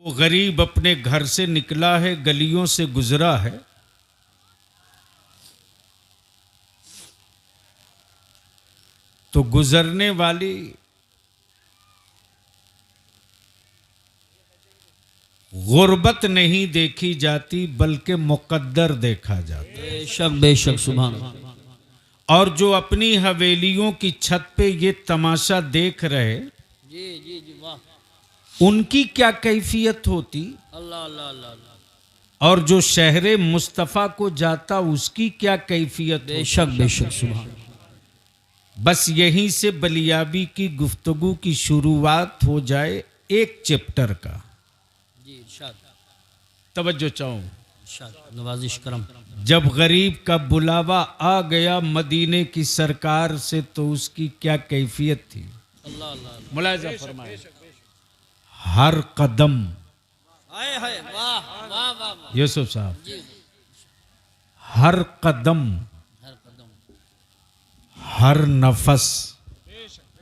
वो गरीब अपने घर से निकला है, गलियों से गुजरा है, तो गुजरने वाली गुर्बत नहीं देखी जाती बल्कि मुकद्दर देखा जाता है। बेशक बेशक सुभान अल्लाह। और जो अपनी हवेलियों की छत पे ये तमाशा देख रहे, जी जी जी वाह, उनकी क्या कैफियत होती, अल्लाह अल्लाह अल्लाह। और जो शहरे मुस्तफ़ा को जाता उसकी क्या कैफियत होती। बेशक बेशक सुभान। बस यहीं से बलियाबी की गुफ्तगू की शुरुआत हो जाए एक चैप्टर का। जी इरशाद तवज्जो चाहूं, इरशाद नवाजिश करम। जब गरीब का बुलावा आ गया मदीने की सरकार से तो उसकी क्या कैफियत थी। अल्लाह अल्लाह। मुलाजा फरमाए, हर कदम, आए हाय वाह वाह वाह वाह। यूसुफ साहब, जी हर कदम, हर कदम, हर नफस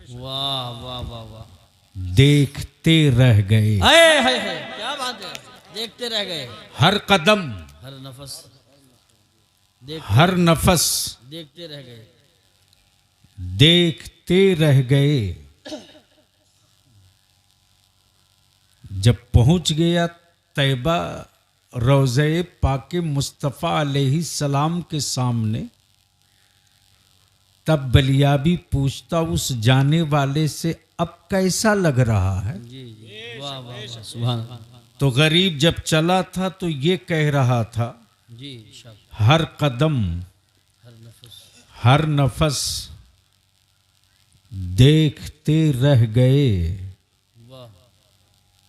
वाह वाह वाह वाह। देखते रह गए। आए हाय हाय क्या बात है, देखते रह गए। हर कदम, हर नफस हर नफस देखते रह गए। देखते रह गए। जब पहुंच गया तैबा रोज़े पाके मुस्तफ़ा अलैहिस्सलाम के सामने, तब बलियाबी पूछता उस जाने वाले से अब कैसा लग रहा है। जी जी वाह वाह वाह सुभान अल्लाह। तो गरीब जब चला था तो ये कह रहा था, जी इरशाद हर कदम, हर नफस, हर नफस देखते रह गए। वाह।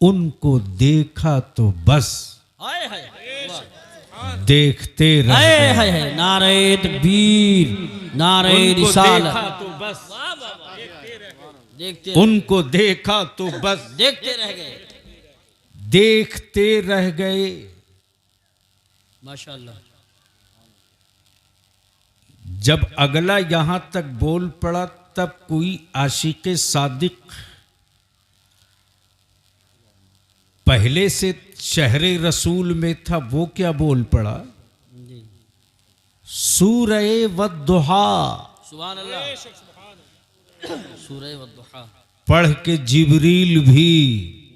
उनको देखा तो बस आए हाय वाह। देखते रह आए गए। हाय हाय नारे तकबीर, नारे उनको रिसालत। देखा तो बस, देखते उनको देखा तो बस देखते रह गए। देखते रह गए। माशाअल्लाह। जब अगला यहां तक बोल पड़ा तब कोई आशिक़े सादिक पहले से शहरे रसूल में था, वो क्या बोल पड़ा, जी सूरह वद्दुहा सुभान अल्लाह। सूरह वद्दुहा पढ़ के जिब्रील भी,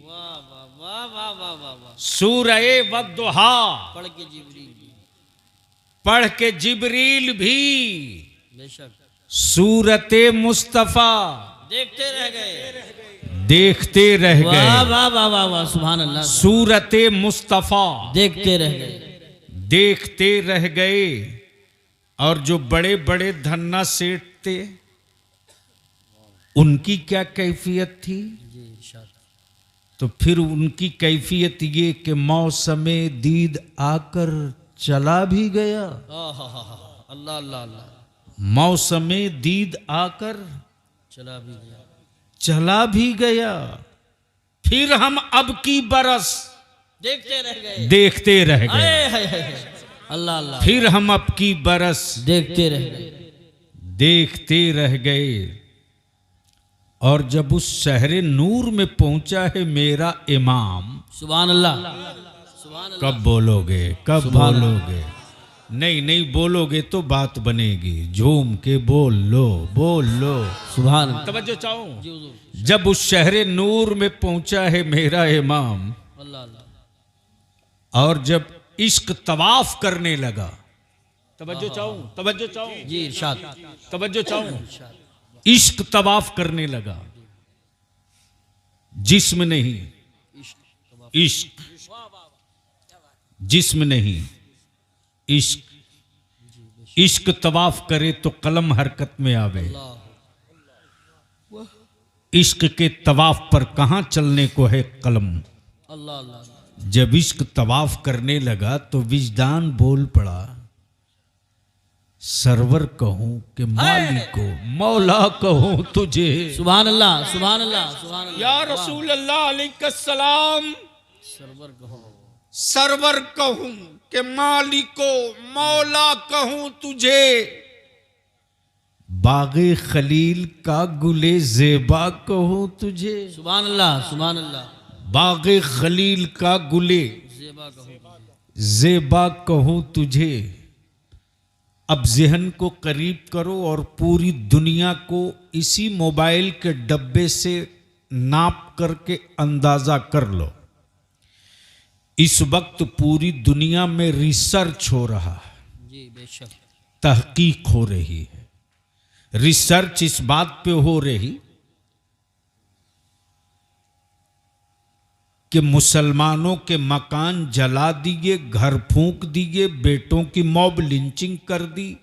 वाह वाह वाह वाह वाह वाह वाह। सूरह वद्दुहा पढ़ के जिब्रील भी, पढ़ के जिब्रील भी, बेशक सूरते मुस्तफा देखते रह गए। देखते रह वाह गए। वाह वाह वाह वाह सुभान अल्लाह। सूरते मुस्तफा देखते रह गए। देखते रह गए। और जो बड़े बड़े धन्ना सेठ थे उनकी क्या कैफियत थी। जी इरशाद। तो फिर उनकी कैफियत ये कि मौसमे दीद आकर चला भी गया। अल्लाह अल्लाह अल्लाह। मौसमे दीद आकर चला भी गया। चला भी गया। फिर हम अब की बरस देखते रह गए। देखते रह गए। आए हाय हाय हाय। अल्लाह अल्लाह। फिर हम अब की बरस देखते रह गए। देखते रह गए। और जब उस शहरे नूर में पहुंचा है मेरा इमाम, सुभान अल्लाह सुभान अल्लाह। कब बोलोगे, कब सुभान अल्लाह। बोलोगे। नहीं नहीं बोलोगे तो बात बनेगी। झूम के बोल लो, बोल लो। सुभान अल्लाह। तवज्जो चाहो, जी हुजूर। जब उस शहरे नूर में पहुंचा है मेरा इमाम, अल्लाह अल्लाह। और जब इश्क तवाफ करने लगा, तवज्जो चाहो, तवज्जो चाहो, जी इरशाद। तवज्जो चाहो, इश्क तवाफ करने लगा। जिस्म नहीं, इश्क, जिस्म नहीं, इश्क। इश्क तवाफ करे तो कलम हरकत में आवे। इश्क के तवाफ पर कहां चलने को है कलम। अल्लाह अल्लाह। जब इश्क तवाफ करने लगा तो विजदान बोल पड़ा, सरवर कहूं कि मालिक को, मौला कहूं तुझे। सुभान अल्लाह सुभान अल्लाह सुभान अल्लाह। या रसूल अल्लाह अलैहिस्सलाम, सरवर कहो, सरवर कहूं कि मालिको, मौला कहूं तुझे। बागे खलील का गुले ज़ेबा कहूं तुझे। सुभान अल्लाह सुभान अल्लाह। बाग़े खलील का गुले जेबा कहूँ ज़ेबा कहूँ तुझे। अब ज़हन को करीब करो और पूरी दुनिया को इसी मोबाइल के डब्बे से नाप करके अंदाज़ा कर लो। इस वक्त पूरी दुनिया में रिसर्च हो रहा है, जी बेशक तहकीक हो रही है। रिसर्च इस बात पे हो रही कि मुसलमानों के मकान जला दिए, घर फूंक दिए, बेटों की मॉब लिंचिंग कर दी,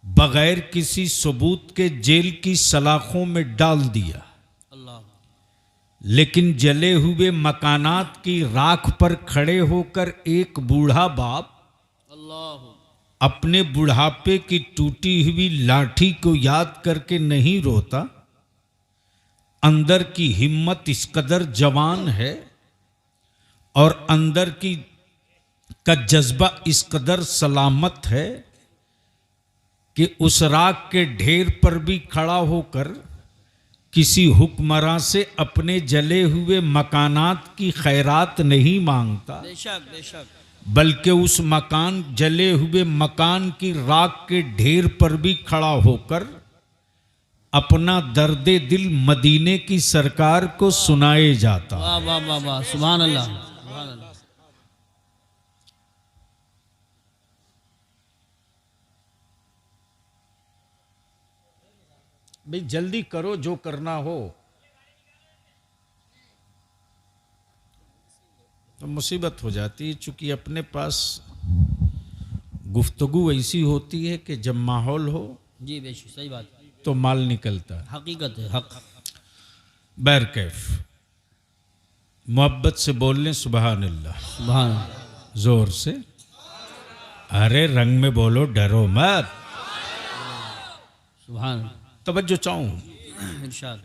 बगैर किसी सबूत के जेल की सलाखों में डाल दिया। अल्लाह लेकिन जले हुए मकानात की राख पर खड़े होकर एक बूढ़ा बाप अल्लाह अपने बुढ़ापे की टूटी हुई लाठी को याद करके नहीं रोता। अंदर की हिम्मत इस कदर जवान है और अंदर की का जज्बा इस कदर सलामत है कि उस राख के ढेर पर भी खड़ा होकर किसी हुक्मरां से अपने जले हुए मकानात की खैरात नहीं मांगता, बेशक बेशक बल्कि उस मकान जले हुए मकान की राख के ढेर पर भी खड़ा होकर अपना दर्दे दिल मदीने की सरकार को सुनाए जाता। वाह वाह वाह वाह सुभान अल्लाह सुभान अल्लाह। भाई जल्दी करो जो करना हो। तो मुसीबत हो जाती है, चूंकि अपने पास गुफ्तगू ऐसी होती है कि जब माहौल हो जी बेशक सही बात है, तो माल निकलता है। हकीकत है हक। बैर कैफ मोहब्बत से बोल लें सुबहान अल्लाह, सुभान अल्लाह जोर से। अरे रंग में बोलो, डरो मत। सुभान अल्लाह। तवज्जो चाहूं, इरशाद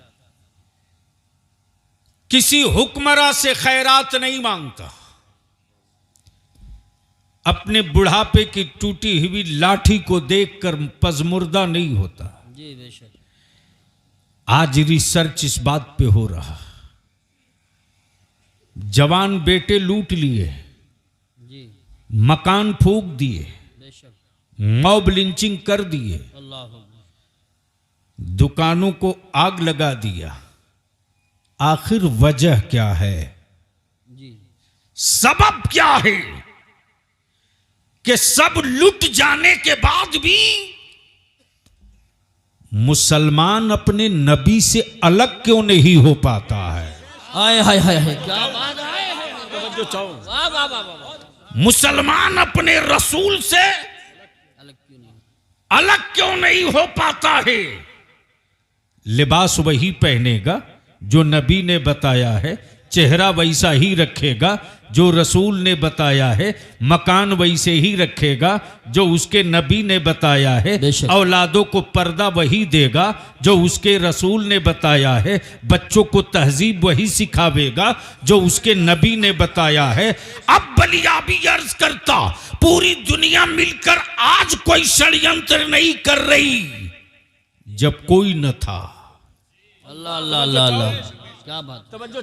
किसी हुक्मरां से खैरात नहीं मांगता, अपने बुढ़ापे की टूटी हुई लाठी को देखकर पजमुर्दा नहीं होता। जी बेशक आज रिसर्च इस बात पे हो रहा। जवान बेटे लूट लिए, जी मकान फूंक दिए, बेशक मॉब लिंचिंग कर दिए, अल्लाह दुकानों को आग लगा दिया। आखिर वजह क्या है, जी सबब क्या है कि सब लुट जाने के बाद भी मुसलमान अपने नबी से अलग क्यों नहीं हो पाता है? आए हाय हाय हाय क्या बात है। वाह वाह वाह वाह। मुसलमान अपने रसूल से अलग क्यों नहीं हो पाता है? लिबास वही पहनेगा जो नबी ने बताया है, चेहरा वैसा ही रखेगा जो रसूल ने बताया है, मकान वैसे ही रखेगा जो उसके नबी ने बताया है, बेशक। औलादों को पर्दा वही देगा जो उसके रसूल ने बताया है, बच्चों को तहजीब वही सिखावेगा जो उसके नबी ने बताया है। अब बलियाबी अर्ज करता, पूरी दुनिया मिलकर आज कोई षड्यंत्र नहीं कर रही जब कोई न था। अल्लाह अल्लाह अल्लाह अल्लाह क्या बात। तवज्जो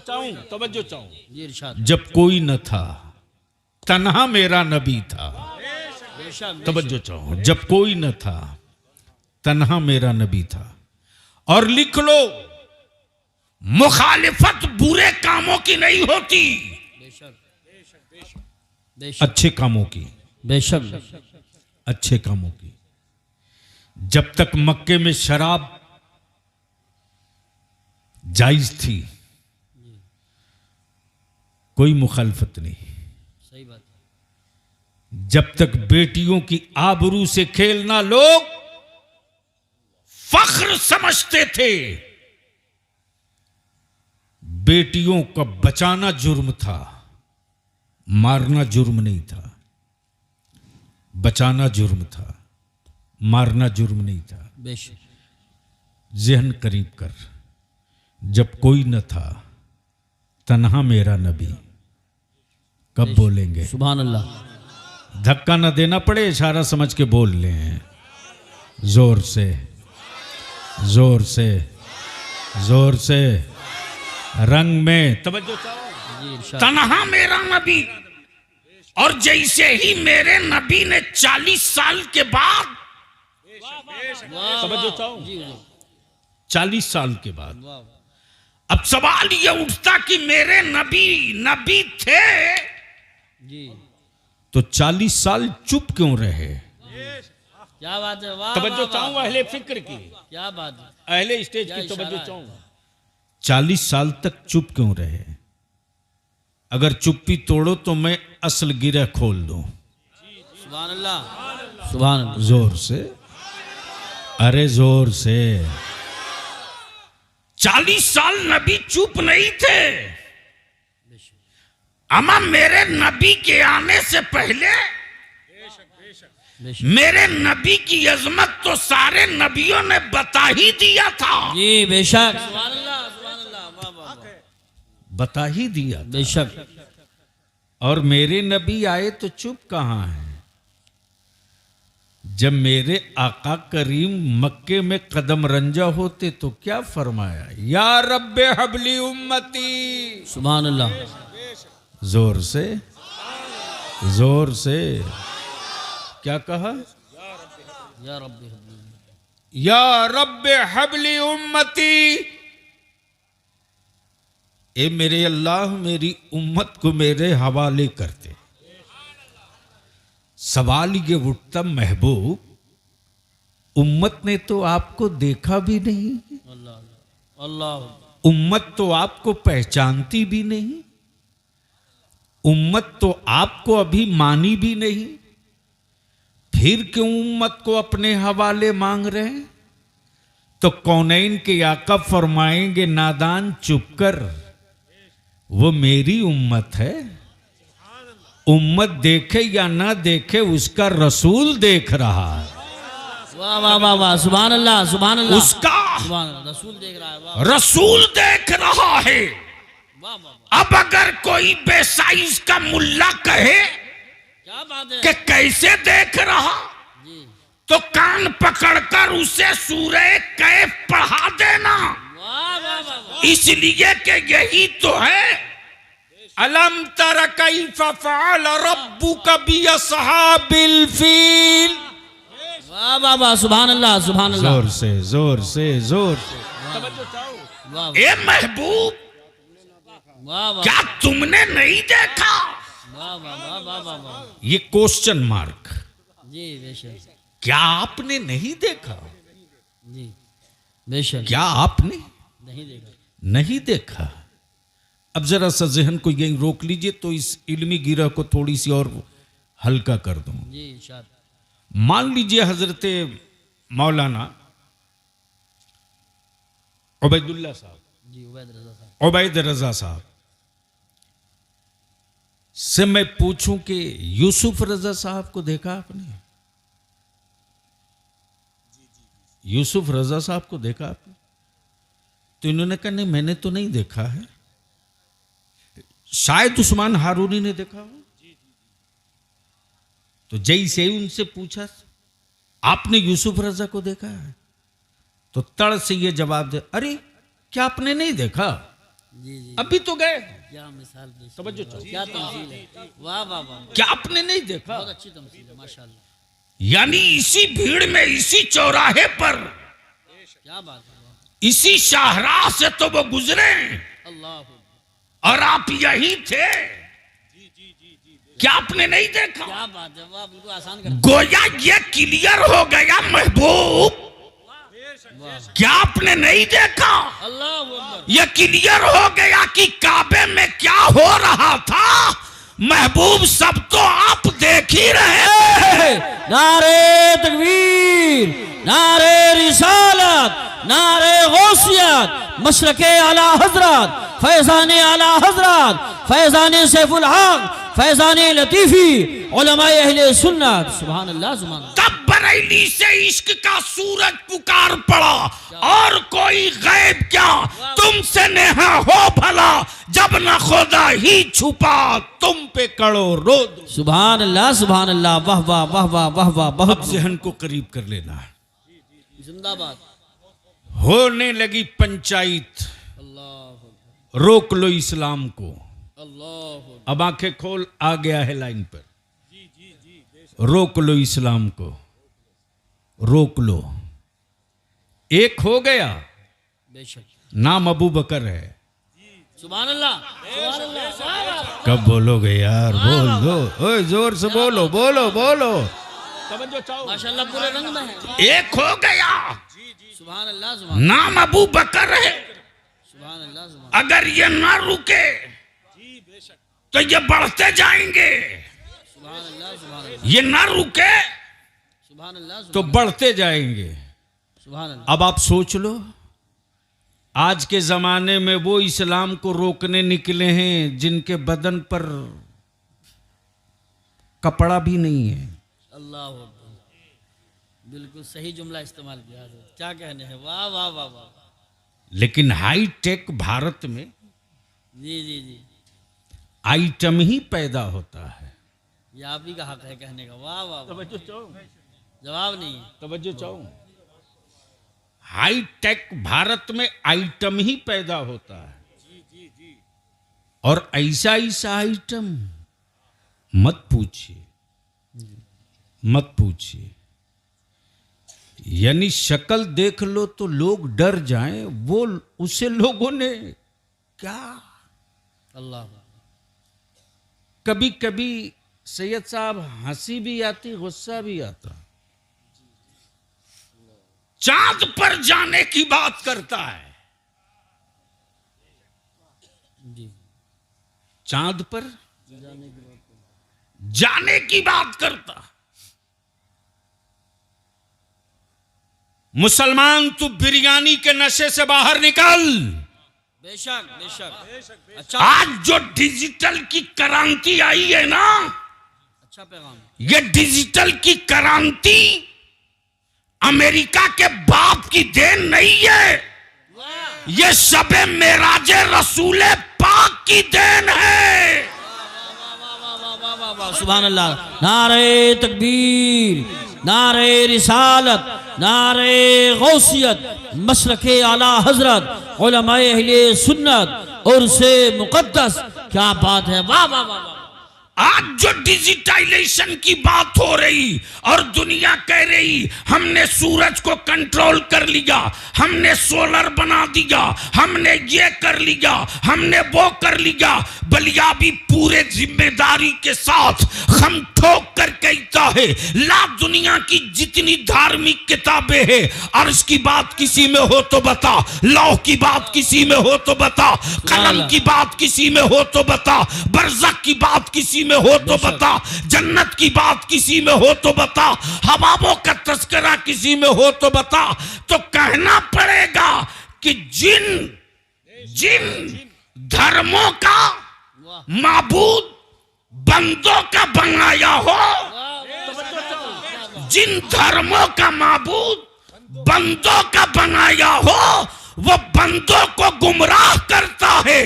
चाहूं। जी इरशाद जब कोई न था, तन्हा मेरा नबी था। बेशक तवज्जो चाहूं, जब कोई न था, तन्हा मेरा नबी था। और लिख लो, मुखालिफत बुरे कामों की नहीं होती, बेशक बेशक अच्छे कामों की। बेशक अच्छे कामों की। जब तक मक्के में शराब जायज थी, कोई मुखालफत नहीं। सही बात। जब तक बेटियों की आबरू से खेलना लोग फख्र समझते थे, बेटियों का बचाना जुर्म था, मारना जुर्म नहीं था। बचाना जुर्म था, मारना जुर्म नहीं था। बेशक ज़हन करीब कर, जब कोई न था, तन्हा मेरा नबी, कब बोलेंगे? सुभान अल्लाह। धक्का न देना पड़े, इशारा समझ के बोल लें, जोर से जोर से जोर से। रंग में। तवज्जो चाहो। जी इरशाद। तन्हा मेरा नबी, और जैसे ही मेरे नबी ने 40 साल के बाद, वाह, तवज्जो वाह। चाहो। जी हुजूर। 40 साल के बाद वाह, वाह। अब सवाल ये उठता कि मेरे नबी थे जी तो 40 साल चुप क्यों रहे? क्या बात है, वाह तवज्जो वाह, वाह, चाहूँ अहले फिक्र की, क्या बात है, अहले स्टेज क्या की इशारा तवज्जो है। चाहूँ। 40 साल तक चुप क्यों रहे? अगर चुप्पी तोड़ो तो मैं असल गिरह खोल दूं। सुभान अल्लाह, सुभान अल्लाह। जोर से, अरे जोर से। 40 साल नबी चुप नहीं थे। अमा मेरे नबी के आने से पहले बेशक। मेरे नबी की अजमत तो सारे नबियों ने बता ही दिया था। जी बेशक। सुभान अल्लाह, सुभान अल्लाह, वाह वाह वाह। बता ही दिया था। बेशक। और मेरे नबी आए तो चुप कहां है? जब मेरे आका करीम मक्के में कदम रंजा होते तो क्या फरमाया? या रब्बे हबली उम्मती। सुभान अल्लाह। जोर से, जोर से। क्या कहा? या रब्बी हब्बी। या रब्बे हबली उम्मती। ए मेरे अल्लाह, मेरी उम्मत को मेरे हवाले करते। सवाल ये उठता, महबूब उम्मत ने तो आपको देखा भी नहीं, अल्लाह अल्लाह। उम्मत तो आपको पहचानती भी नहीं, उम्मत तो आपको अभी मानी भी नहीं, फिर क्यों उम्मत को अपने हवाले मांग रहे हैं? तो कौनैन के आका फरमाएंगे, नादान चुप कर, वो मेरी उम्मत है। उम्मत देखे या ना देखे, उसका रसूल देख रहा है। वाह वाह वाह वाह। सुभान अल्लाह, सुभान अल्लाह। उसका सुभान अल्लाह। रसूल देख रहा है। वाह रसूल देख रहा है। वाह वाह। अब अगर कोई बेसाइज का मुल्ला कहे क्या बात है। कि कैसे देख रहा, जी तो कान पकड़कर उसे सूरह कैफ पढ़ा देना, वाह वाह वाह वाह। इसलिए कि यही तो है। अलम तर कैफ फअल रब्बुका बिअस्हाबिल फील। वाह वाह वाह। सुभान अल्लाह, सुभान अल्लाह। जोर से, जोर से, जोर से। वाह ए महबूब, वाह वाह। क्या तुमने नहीं देखा? वाह वाह वाह वाह वाह वाह। ये क्वेश्चन मार्क। जी बेशक। क्या आपने नहीं देखा? जी बेशक। क्या आपने नहीं देखा। नहीं देखा? अब जरा सा जहन को यहीं रोक लीजिए तो इस इल्मी गिरह को थोड़ी सी और हल्का कर दूं। जी इरशाद। मान लीजिए हजरत मौलाना उबैदुल्ला साहब, जी उबैद रजा साहब। उबैद रजा साहब से मैं पूछूं कि यूसुफ रजा साहब को देखा आपने? यूसुफ रजा साहब को देखा आपने? तो इन्होंने कहा नहीं, मैंने तो नहीं देखा है। शायद उस्मान हारूनी ने देखा हो। तो जैसे ही उनसे पूछा आपने यूसुफ रजा को देखा है, तो तड़ से ये जवाब दे, अरे क्या आपने नहीं देखा? जी जी। अभी तो गए। क्या मिसाल पेश की। तवज्जो चाहो। क्या तमसील है। वाह वाह वाह। क्या आपने नहीं देखा? बहुत अच्छी तमसील है माशाल्लाह। यानी इसी भीड़ में, इसी चौराहे पर, क्या बात है। वाह। इसी शाहराह से तो वो गुजरे अल्लाह। और आप यही थे। क्या आपने नहीं देखा? क्या बात है। वाह बिल्कुल आसान कर। गोया ये क्लियर हो गया महबूब, वाह। क्या आपने नहीं देखा? अल्लाह अकबर। ये क्लियर हो गया कि काबे में क्या हो रहा था। महबूब सब तो आप देख ही रहे थे। नारे तकबीर, नारे रिसालत, नारे गौसियत, मशरके आला हजरत, फैजाने आला हजरत, फैजाने सैफुल हक, फैजाने लतीफी, उलमाए अहले सुन्नत। सुभान अल्लाह, सुभान अल्लाह। तब बरेली से इश्क का सूरज पुकार पड़ा, और कोई गैब क्या तुमसे नेहा हो भला, जब न खुदा ही छुपा तुम पे कड़ो रोद। सुभान अल्लाह, सुभान अल्लाह। वाह वाह वाह वाह वाह वाह। बहुत अब जहन को करीब कर लेना। जिंदाबाद। होने लगी पंचायत, अल्लाह रोक लो इस्लाम को। अल्लाह अब आंखें खोल, आ गया है लाइन पर। रोक लो इस्लाम को, रोक लो। एक हो गया, बेशक। नाम अबू बकर है। सुभान अल्लाह, सुभान अल्लाह, वाह, वाह, वाह। कब बोलोगे यार? बोल दो, ओए जोर से बोलो, बोलो बोलो। माशाअल्लाह पूरे रंग में है। एक हो गया, सुभान अल्लाह, सुभान नाम अबू बकर है। सुभान अल्लाह, सुभान अगर ये ना रुके तो ये बढ़ते जाएंगे, सुभान अल्लाह, सुभान अल्लाह, ये ना रुके सुभान अल्लाह, तो बढ़ते जाएंगे। सुभान अल्लाह। अब आप सोच लो, आज के जमाने में वो इस्लाम को रोकने निकले हैं जिनके बदन पर कपड़ा भी नहीं है। अल्लाह अकबर। बिल्कुल सही जुमला इस्तेमाल किया है। क्या कहने हैं, वाह वाह वाह वाह। लेकिन हाई टेक भारत में जी जी जी, आइटम ही पैदा होता है। ये आप ही का हक है कहने का। वाह वाह वाह। जवाब नहीं है। तवज्जो चाहूं, हाई टेक भारत में आइटम ही पैदा होता है। और ऐसा ऐसा आइटम मत पूछिए, मत पूछिए। यानी शक्ल देख लो तो लोग डर जाएं, वो उसे लोगों ने क्या। अल्लाह। कभी कभी सैयद साहब हंसी भी आती, गुस्सा भी आता। चांद पर जाने की बात करता है, जी, चांद पर जाने की बात करता। मुसलमान तू बिरयानी के नशे से बाहर निकल। बेशक बेशक। अच्छा, आज जो डिजिटल की क्रांति आई है ना, अच्छा पैगाम। ये डिजिटल की क्रांति अमेरिका के बाप की देन नहीं है, ये शबे मेराजे रसूले पाक की देन है। सुभान अल्लाह। नारे तकबीर, नारे रिसालत, नारे गौसियत, मशरके आला हजरत, उलमाए अहले सुन्नत और से मुकद्दस। क्या बात है, वाह वाह वाह वाह। आज जो डिजिटाइजेशन की बात हो रही और दुनिया कह रही हमने सूरज को कंट्रोल कर लिया, हमने सोलर बना दिया, हमने ये कर लिया, हमने वो कर लिया, बलियाबी पूरे जिम्मेदारी के साथ हम ठोक कर कहता है, ला दुनिया की जितनी धार्मिक किताबें हैं, अर्श की बात किसी में हो तो बता, लौह की बात किसी में हो तो बता, कलम की बात किसी में हो तो बता, बरज़ख की बात किसी में हो तो बता, जन्नत की बात किसी में हो तो बता, हवाबों का तस्करा किसी में हो तो बता। तो कहना पड़ेगा कि जिन धर्मों का माबूद बंदों का बनाया हो, जिन धर्मों का माबूद बंदों का बनाया हो, वो बंदों को गुमराह करता है,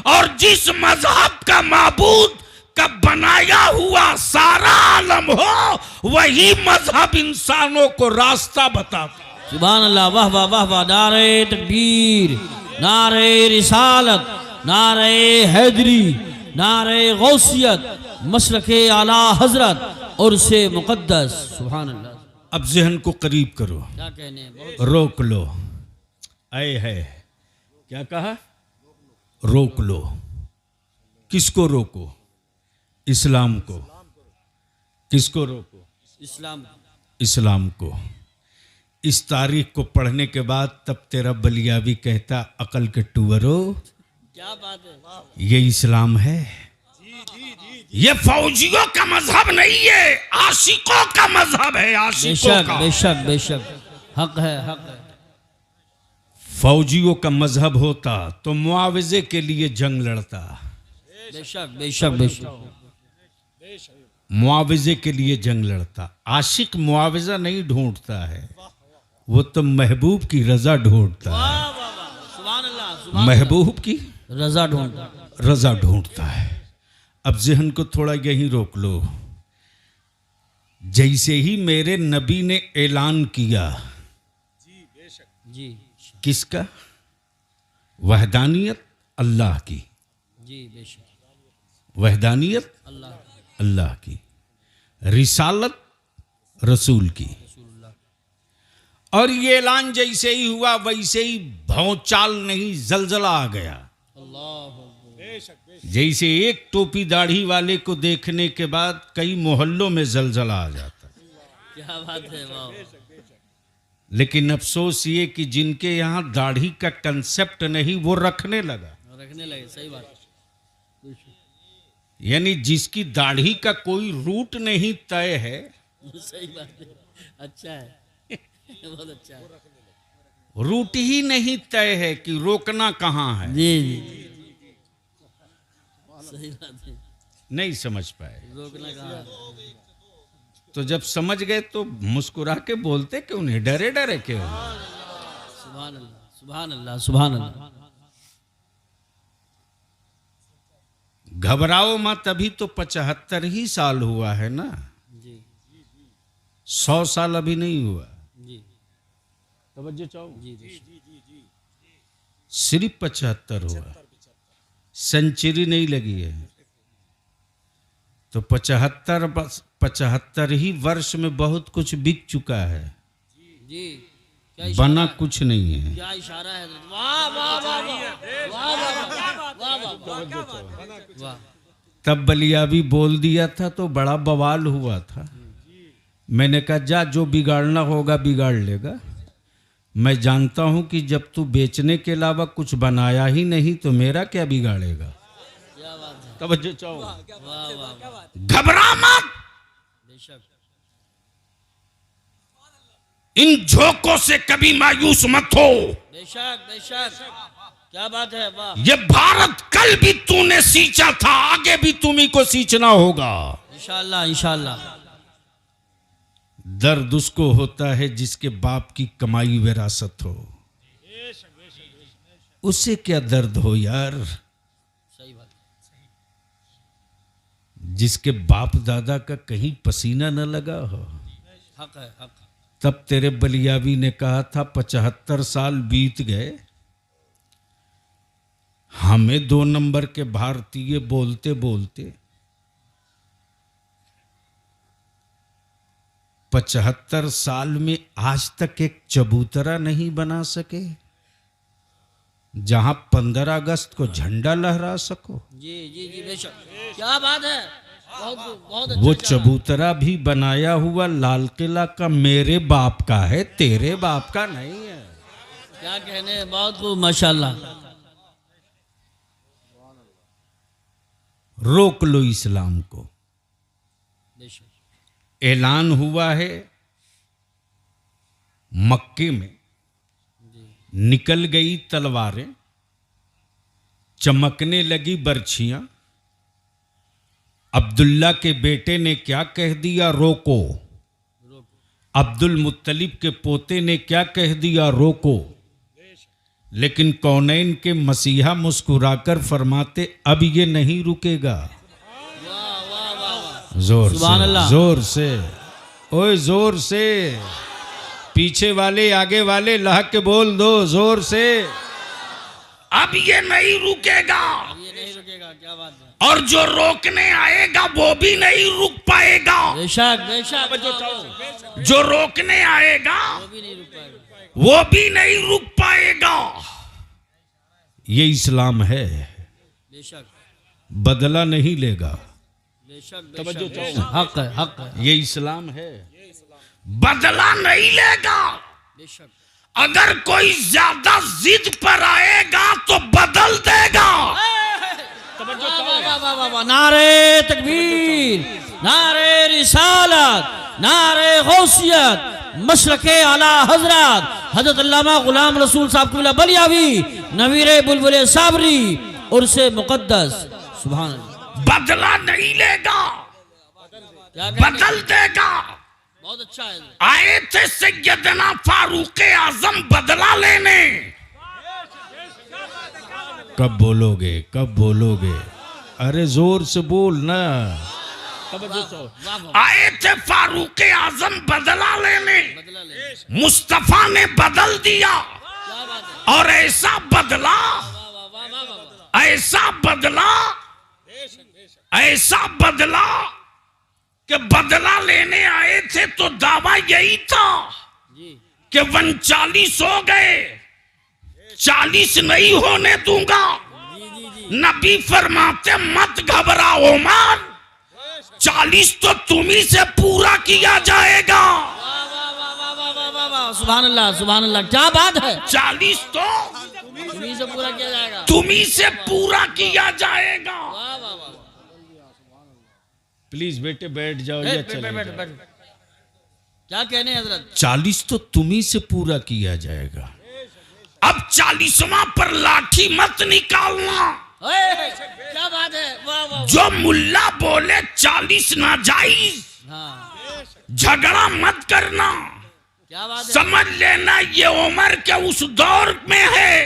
और जिस मजहब का माबूद का बनाया हुआ सारा आलम हो, वही मजहब इंसानों को रास्ता बताता। सुभान अल्लाह, वाह वाह वाह वाह। नारे तकबीर, नारे रिसालत, नारे हैदरी, नारे गौसियत, मशरके आला हजरत और से मुकद्दस। सुभान अल्लाह। अब जहन को करीब करो, क्या कहने हैं, बहुत रोक लो। आए है क्या कहा? रोक लो। किसको रोको? इस्लाम को। किसको रोको? इस्लाम। इस्लाम को। इस तारीख को पढ़ने के बाद तब तेरा बलियावी कहता, अकल के टूवरो, क्या बात है, ये इस्लाम है। ये फौजियों का मजहब नहीं है, आशिकों का मजहब है, आशिकों बेशक का। बेशक बेशक। हक है, हक है। फौजियों का मजहब होता तो मुआवजे के लिए जंग लड़ता। बेशक बेशक बेशक। मुआवजे के लिए जंग लड़ता। आशिक मुआवजा नहीं ढूंढता है, वो तो महबूब की रजा ढूंढता है। सुभान अल्लाह, सुभान महबूब की अल्लाह। रजा ढूंढता। रजा ढूंढता है। अब जहन को थोड़ा यहीं रोक लो। जैसे ही मेरे नबी ने ऐलान किया, जी, किसका? वहदानियत अल्लाह की, जी बेशक, वहदानियत अल्लाह अल्लाह की, रिसालत रसूल की। और ये ऐलान जैसे ही हुआ वैसे ही भौचाल नहीं, जलजला आ गया। अल्लाह, जैसे एक टोपी दाढ़ी वाले को देखने के बाद कई मोहल्लों में जलजला आ जाता। क्या बात है, वाह, लेकिन अफसोस ये कि जिनके यहाँ दाढ़ी का कंसेप्ट नहीं वो रखने लगा। रखने लगे, सही बात, यानी जिसकी दाढ़ी का कोई रूट नहीं तय है, सही बात है, अच्छा है, बहुत अच्छा है, रूट ही नहीं तय है कि रोकना कहाँ है, जी जी, सही बात है, नहीं समझ पाए। रोकना कहाँ, तो जब समझ गए तो मुस्कुरा के बोलते क्यों नहीं, डरे डरे क्यों? सुभान अल्लाह, सुभान अल्लाह, सुभान अल्लाह, घबराओ मत, अभी तो 75 ही साल हुआ है ना, जी 100 साल अभी नहीं हुआ। जी, तवज्जो चाहो, जी बेशक, सिर्फ 75 हुआ, सेंचुरी नहीं लगी है। तो 75 ही वर्ष में बहुत कुछ बिक चुका है, जी, क्या इशारा बना है? कुछ नहीं है। क्या इशारा है, वाह वाह वाह वाह वाह वाह वाह, तब बलियाबी बोल दिया था तो बड़ा बवाल हुआ था। मैंने कहा जा, जो बिगाड़ना होगा बिगाड़ लेगा, मैं जानता हूं कि जब तू बेचने के अलावा कुछ बनाया ही नहीं तो मेरा क्या बिगाड़ेगा। क्या बात है, तवज्जो चाहो, वाह वाह, घबरा मत, बेशक, इन झोंकों से कभी मायूस मत हो। बेशक बेशक, क्या बात है, वाह, ये भारत कल भी तूने सींचा था, आगे भी तुम्ही को सींचना होगा। इंशाअल्लाह इंशाअल्लाह, दर्द उसको होता है जिसके बाप की कमाई विरासत हो, उससे क्या दर्द हो यार, सही बात, जिसके बाप दादा का कहीं पसीना न लगा हो। हक है, हक, तब तेरे बलियावी ने कहा था 75 साल बीत गए, हमें 2 नंबर के भारतीय बोलते बोलते 75 साल में आज तक एक चबूतरा नहीं बना सके जहां 15 अगस्त को झंडा लहरा सको। जी जी जी बेशक, क्या बात है, बहुत बहुत अच्छा वो इशारा। चबूतरा भी बनाया हुआ लाल किला का मेरे बाप का है, तेरे बाप का नहीं है। क्या कहने, बहुत खूब, माशाल्लाह, रोक लो इस्लाम को। बेशक, ऐलान हुआ है मक्के में, निकल गई तलवारें, चमकने लगी बर्छियां। अब्दुल्ला के बेटे ने क्या कह दिया, रोको। अब्दुल मुत्तलिब के पोते ने क्या कह दिया, रोको। लेकिन कौनैन के मसीहा मुस्कुराकर फरमाते अब ये नहीं रुकेगा। वाह वाह वाह, जोर सुभान से, अल्लाह, जोर से, ओए जोर से, पीछे वाले आगे वाले लहक के बोल दो जोर से। अब ये नहीं रुकेगा, ये नहीं रुकेगा, क्या बात है, और जो रोकने आएगा वो भी नहीं रुक पाएगा। बेशक बेशक, जो रोकने आएगा वो भी नहीं रुक पाएगा, वो भी नहीं रुक पाएगा। ये इस्लाम है, बेशक बदला नहीं लेगा। बेशक बेशक, हक है, हक है, ये इस्लाम है, बदला नहीं लेगा। बेशक, अगर कोई ज्यादा जिद पर आएगा तो बदल देगा। वाह वाह वाह वाह, नारे तकबीर, नारे रिसालत, नारे गौसियत, मशरके आला हजरत हजरत अल्लामा गुलाम रसूल साहब क़िबला बलियावी नवीरे बुलबुले साबरी उर्से मुकद्दस, सुभान अल्लाह, बदला नहीं लेगा, क्या कहते हैं? बदल देगा। बहुत अच्छा है, आए थे सैयदना फारूक आजम बदला लेने। कब बोलोगे, कब बोलोगे? अरे जोर से बोल ना। वाह वाह, आए थे फारूक आजम बदला लेने, बदला ले, मुस्तफा ने बदल दिया, क्या बात है, और ऐसा बदला वाह वाह वाह वाह वाह, ऐसा बदला कि बदला लेने आए थे तो दावा यही था कि 39 हो गए, 40 नहीं होने दूंगा। नबी फरमाते मत घबराओ उमर, 40 तो तुम्ही से पूरा किया जाएगा। सुभान अल्लाह, सुभान अल्लाह, क्या बात है। 40 तो तुम्ही से पूरा किया जाएगा, तुम्ही से पूरा किया जाएगा। वाह वाह वाह। प्लीज बेटे बैठ जाओ या चले जाओ। क्या कहने हैं हजरत। 40 तो तुम्ही से पूरा किया जाएगा। अब 40वां पर लाठी मत निकालना। क्या बात है, वाह वाह। जो मुल्ला बोले 40 नाजायज, हाँ, झगड़ा मत करना। क्या बात है। समझ लेना ये उमर के उस दौर में है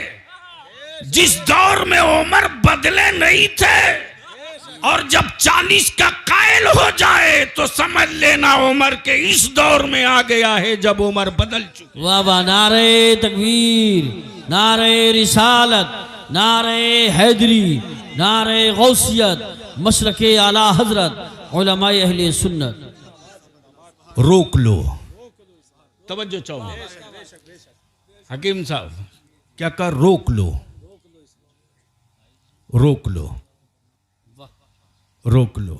जिस दौर में उमर बदले नहीं थे, और जब 40 का कायल हो जाए तो समझ लेना उमर के इस दौर में आ गया है जब उमर बदल चुकी। वाह वाह। नारे तकबीर, नारे रिसालत, नारे हैदरी, नारे गौसियत, मशरके आला हजरत, उलमाए अहले सुन्नत। रोक लो, तवज्जो चाहो। हकीम साहब क्या कहा, रोक लो, रोक लो, रोक लो।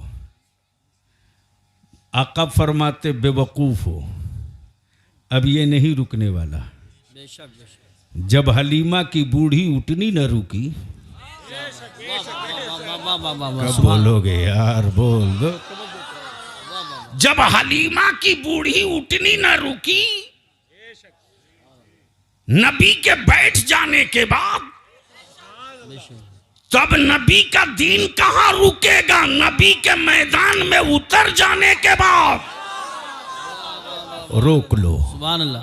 आका फरमाते बेवकूफ हो, अब ये नहीं रुकने वाला। बेशक बेशक। जब हलीमा की बूढ़ी उठनी न रुकी, कब बोलोगे यार, बोल दो। जब हलीमा की बूढ़ी उठनी न रुकी, नबी के बैठ जाने के बाद, तब नबी का दीन कहां रुकेगा। नबी के मैदान में उतर जाने के बाद रोक लो। सुभान अल्लाह।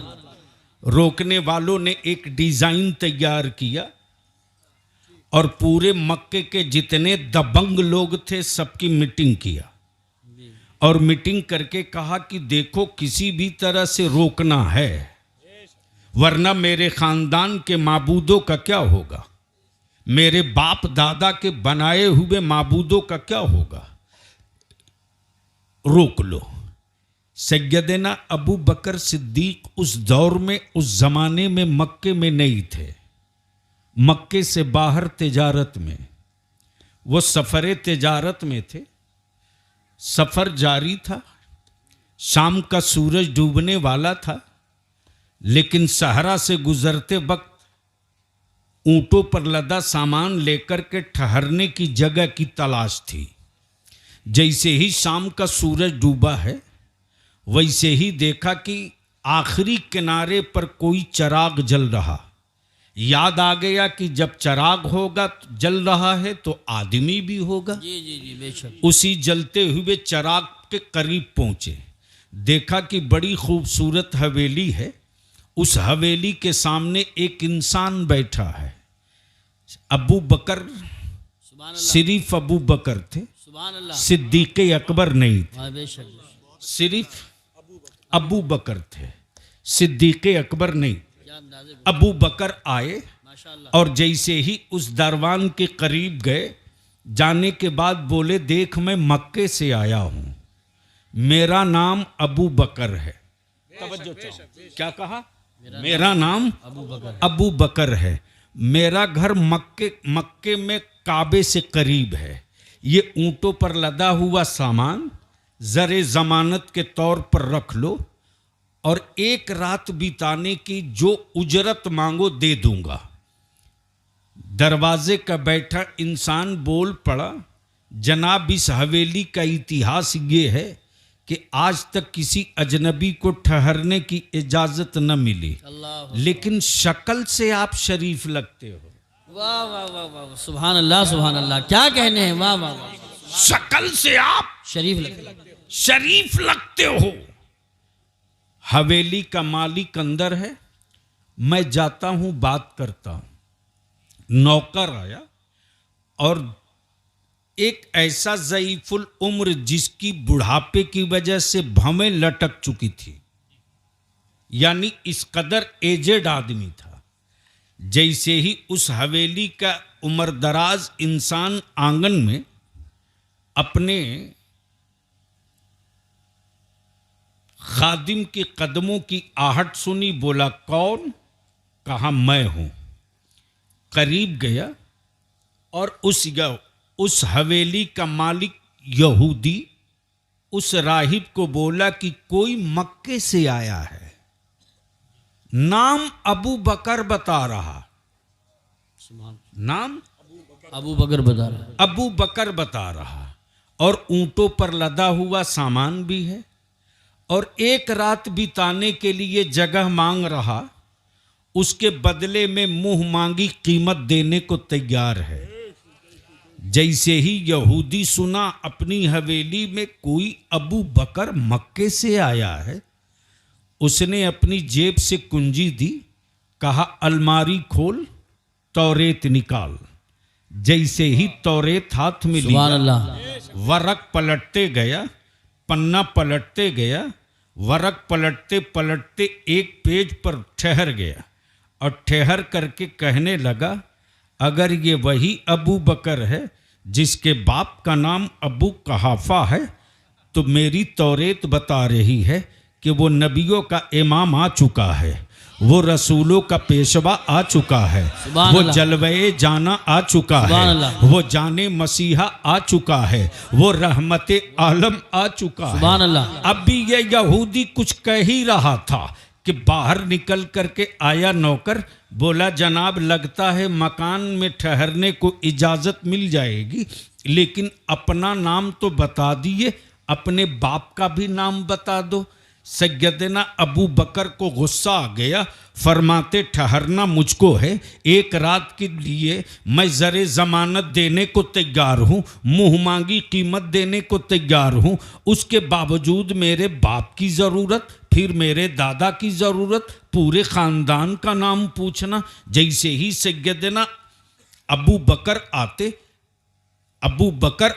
रोकने वालों ने एक डिजाइन तैयार किया और पूरे मक्के के जितने दबंग लोग थे सबकी मीटिंग किया, और मीटिंग करके कहा कि देखो किसी भी तरह से रोकना है, वरना मेरे खानदान के माबूदों का क्या होगा, मेरे बाप दादा के बनाए हुए माबूदों का क्या होगा। रोक लो। सैयदना अबू बकर सिद्दीक उस दौर में, उस जमाने में मक्के में नहीं थे, मक्के से बाहर तिजारत में, वो सफरे तिजारत में थे। सफर जारी था, शाम का सूरज डूबने वाला था, लेकिन सहरा से गुजरते वक्त ऊंटों पर लदा सामान लेकर के ठहरने की जगह की तलाश थी। जैसे ही शाम का सूरज डूबा है, वैसे ही देखा कि आखिरी किनारे पर कोई चिराग जल रहा। याद आ गया कि जब चिराग होगा, जल रहा है, तो आदमी भी होगा। जी जी जी बेशक। उसी जलते हुए चिराग के करीब पहुंचे, देखा कि बड़ी खूबसूरत हवेली है। उस हवेली के सामने एक इंसान बैठा है। अबू बकर, सुभान अल्लाह, सिर्फ अबू बकर थे, सुभान अल्लाह। सिद्दीक अकबर नहीं थे, हाँ, बेशक बेशक। सिर्फ अबू बकर थे, सिद्दीक अकबर नहीं। क्या अंदाज़े, अबू बकर आए माशाअल्लाह। और जैसे ही उस दरवान के करीब गए, जाने के बाद बोले, देख मैं मक्के से आया हूं, मेरा नाम अबू बकर है। तवज्जो चाहो। क्या कहा, मेरा नाम अबू बकर है, मेरा घर मक्के में काबे से करीब है। ये ऊंटों पर लदा हुआ सामान जरे जमानत के तौर पर रख लो, और एक रात बिताने की जो उजरत मांगो दे दूंगा। दरवाजे का बैठा इंसान बोल पड़ा, जनाब इस हवेली का इतिहास ये है कि आज तक किसी अजनबी को ठहरने की इजाजत न मिली, अल्लाह, लेकिन शक्ल से आप शरीफ लगते हो। वाह वाह वाह वाह, सुभान अल्लाह, सुभान अल्लाह। क्या कहने हैं, वाह वाह वाह। शक्ल से आप शरीफ लगते। शरीफ लगते हो। हवेली का मालिक अंदर है, मैं जाता हूं, बात करता हूं। नौकर आया और एक ऐसा ज़ईफुल उम्र जिसकी बुढ़ापे की वजह से भवें लटक चुकी थी, यानी इस कदर एजेड आदमी था। जैसे ही उस हवेली का उम्रदराज इंसान आंगन में अपने खादिम के कदमों की आहट सुनी, बोला कौन? कहा मैं हूं। करीब गया और उस हवेली का मालिक यहूदी उस राहिब को बोला कि कोई मक्के से आया है, नाम अबू बकर बता रहा, नाम अबू बकर बता रहा है। अबू बकर बता रहा, और ऊंटों पर लदा हुआ सामान भी है, और एक रात बिताने के लिए जगह मांग रहा, उसके बदले में मुंह मांगी कीमत देने को तैयार है। जैसे ही यहूदी सुना अपनी हवेली में कोई अबू बकर मक्के से आया है, उसने अपनी जेब से कुंजी दी, कहा अलमारी खोल, तौरेत निकाल। जैसे ही तौरेत हाथ में सुभान लिया, अल्लाह। वरक पलटते गया, पन्ना पलटते गया, वरक पलटते पलटते एक पेज पर ठहर गया और ठहर करके कहने लगा, अगर ये वही अबू बकर है जिसके बाप का नाम अबू कहाफा है, तो मेरी तौरेत बता रही है कि वो नबियों का इमाम आ चुका है, वो रसूलों का पेशवा आ चुका है, सुभान वो अल्लाह। जलवे जाना आ चुका सुभान है, अल्लाह। वो जाने मसीहा आ चुका है, वो रहमते आलम आ चुका है। सुभान अल्लाह। अब भी ये यहूदी कुछ कह ही रहा था कि बाहर निकल करके आया नौकर, बोला जनाब लगता है मकान में ठहरने को इजाजत मिल जाएगी, लेकिन अपना नाम तो बता दिए, अपने बाप का भी नाम बता दो। सैयदना अबू बकर को गुस्सा आ गया, फरमाते ठहरना मुझको है, एक रात के लिए मैं ज़रे ज़मानत देने को तैयार हूँ, मुँह मांगी कीमत देने को तैयार हूँ, उसके बावजूद मेरे बाप की ज़रूरत, फिर मेरे दादा की ज़रूरत, पूरे ख़ानदान का नाम पूछना। जैसे ही सैयदना अबू बकर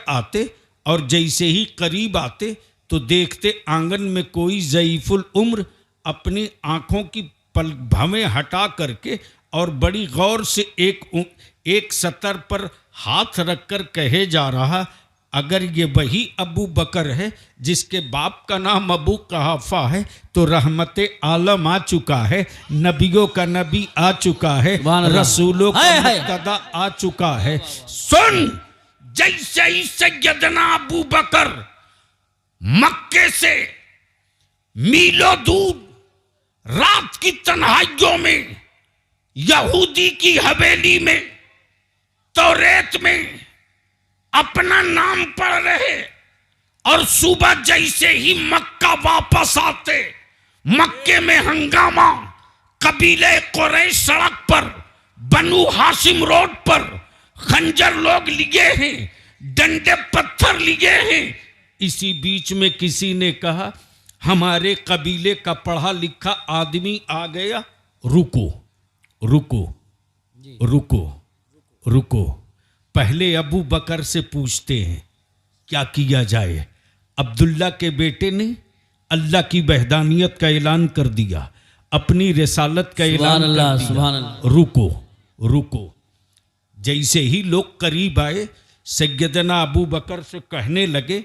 आते और जैसे ही करीब आते तो देखते आंगन में कोई ज़ईफुल उम्र अपनी आँखों की भवें हटा करके और बड़ी गौर से एक सतर पर हाथ रखकर कहे जा रहा, अगर ये वही अबू बकर है जिसके बाप का नाम अबू कहाफा है, तो रहमते आलम आ चुका है, नबियों का नबी आ चुका है, रसूलों का मुर्तदा आ चुका है। सुन, जैसे ही सैयदना अबू बकर मक्के से मीलों दूर रात की तन्हाइयों में यहूदी की हवेली में तौरेत में अपना नाम पढ़ रहे, और सुबह जैसे ही मक्का वापस आते, मक्के में हंगामा, कबीले कुरैश सड़क पर, बनु हाशिम रोड पर खंजर लोग लिए हैं, डंडे पत्थर लिए हैं। इसी बीच में किसी ने कहा, हमारे कबीले का पढ़ा लिखा आदमी आ गया, रुको रुको रुको रुको, पहले अबू बकर से पूछते हैं क्या किया जाए। अब्दुल्ला के बेटे ने अल्लाह की वहदानियत का ऐलान कर दिया, अपनी रिसालत का ऐलान कर दिया, रुको रुको। जैसे ही लोग करीब आए, सैयदना अबू बकर से कहने लगे,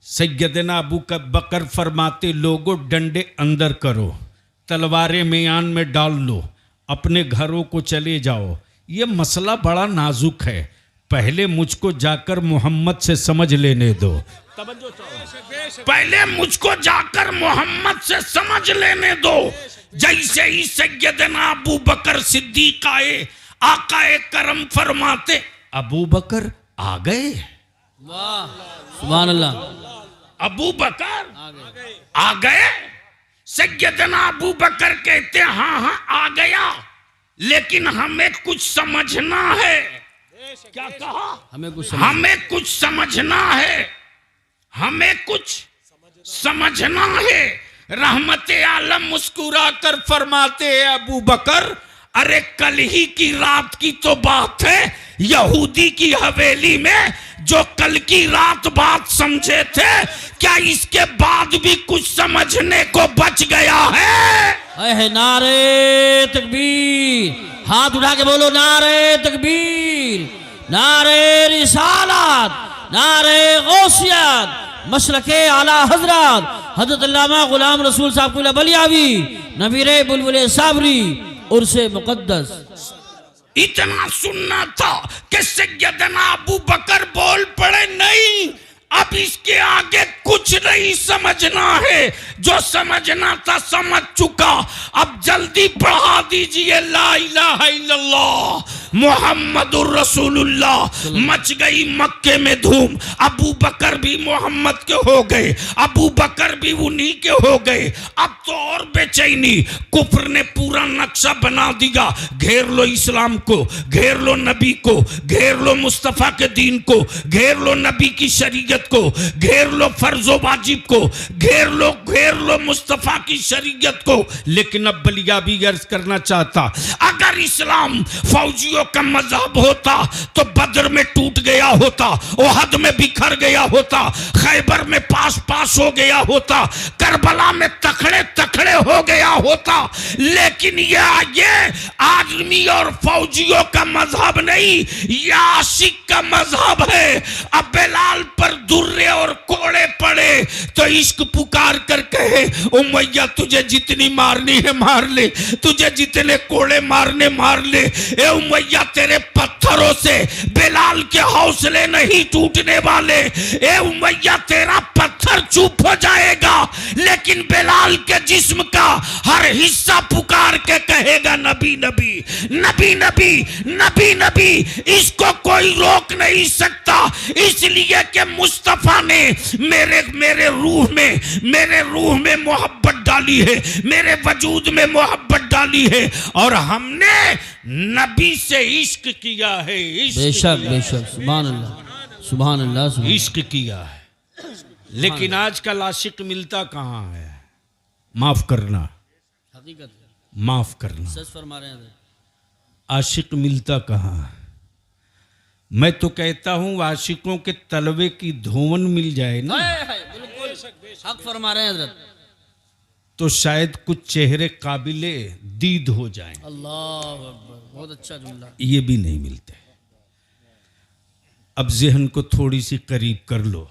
सैयदना अबू बकर फरमाते, लोगों डंडे अंदर करो, तलवारें मियान में डाल लो, अपने घरों को चले जाओ। ये मसला बड़ा नाजुक है, पहले मुझको जाकर मोहम्मद से समझ लेने दो। पहले मुझको जाकर मोहम्मद से समझ लेने दो। जैसे ही सैयदना अबू बकर सिद्दीक आए, आकाए करम फरमाते, अबू बकर आ गए। वाह, सुभान अल्लाह। अबू बकर आ गए। सैयदना अबू बकर कहते, हाँ हाँ आ गया, लेकिन हमें कुछ समझना है। क्या कहा? हमें कुछ समझना है, हमें कुछ समझना है। रहमते आलम मुस्कुरा कर फरमाते हैं, अबू बकर अरे कल ही की रात की तो बात है, यहूदी की हवेली में जो कल की रात बात समझे थे, क्या इसके बाद भी कुछ समझने को बच गया है? नारे तकबीर, हाथ उठा के बोलो नारे तकबीर, नारे रिसालत, नारे गौसियत, मशरके आला हजरत हजरत अल्लामा गुलाम रसूल साहब कुल्ला बलियावी नबीरे बुलबुले साबरी उर्से मुकद्दस। इतना सुनना था कि सैयदना अबू बकर बोल पड़े, नहीं अब इसके आगे कुछ नहीं समझना है, जो समझना था समझ चुका। अब जल्दी पढ़ा दीजिए ला इलाहा इल्लल्लाह मुहम्मदुर रसूलुल्लाह। मच गई मक्के में धूम, अबू बकर भी मोहम्मद के हो गए, अबू बकर भी उन्हीं के हो गए। अब तो और बेचैनी, कुफ्र ने पूरा नक्शा बना दिया। घेर लो इस्लाम को, घेर लो नबी को, घेर लो मुस्तफा के दीन को, घेर लो नबी की शरीयत को, घेर लो फर्जो वाजिब को, घेर लो मुस्तफा की शरीयत को। लेकिन अब बलियाबी अर्ज करना चाहता, अगर इस्लाम फौजियों का मजहब होता तो बदर में टूट गया होता, ओहद में बिखर गया होता, खैबर में पास पास हो गया होता, करबला में तखड़े तखड़े हो गया होता। लेकिन ये आदमी और फौजियों का मजहब नहीं, यह आशिक का मजहब है। अब बेलाल पर दुर्रे और कोड़े पड़े तो इश्क पुकार कर कहे, उमैया तुझे जितनी मारनी है मार ले, तुझे जितने कोड़े मारने मार ले। ए उमैया तेरे पत्थरों से बेलाल के हौसले नहीं टूटने वाले। ए उमैया तेरा पत्थर चुप हो जाएगा, लेकिन बेलाल के जिस्म का हर हिस्सा पुकार के कहेगा नबी नबी नबी नबी नबी नबी। इसको कोई रोक नहीं सकता, इसलिए कि मुस्तफा ने मेरे रूह में मोहब्बत डाली है, मेरे वजूद में मोहब्बत डाली है, और हमने नबी से इश्क किया है। बेशक बेशक, सुभान अल्लाह सुभान अल्लाह सुभान। इश्क किया है। लेकिन आजकल आशिक मिलता कहाँ है? माफ करना, हकीकत माफ करना, सच फरमा रहे हैं। आशिक मिलता कहाँ है? मैं तो कहता हूं आशिकों के तलवे की धोवन मिल जाए ना, बिल्कुल हक फरमा रहे हैं हजरत, तो शायद कुछ चेहरे काबिले दीद हो जाएं। अल्लाह अकबर, बहुत अच्छा जुमला। ये भी नहीं मिलते। अब जहन को थोड़ी सी करीब कर लो,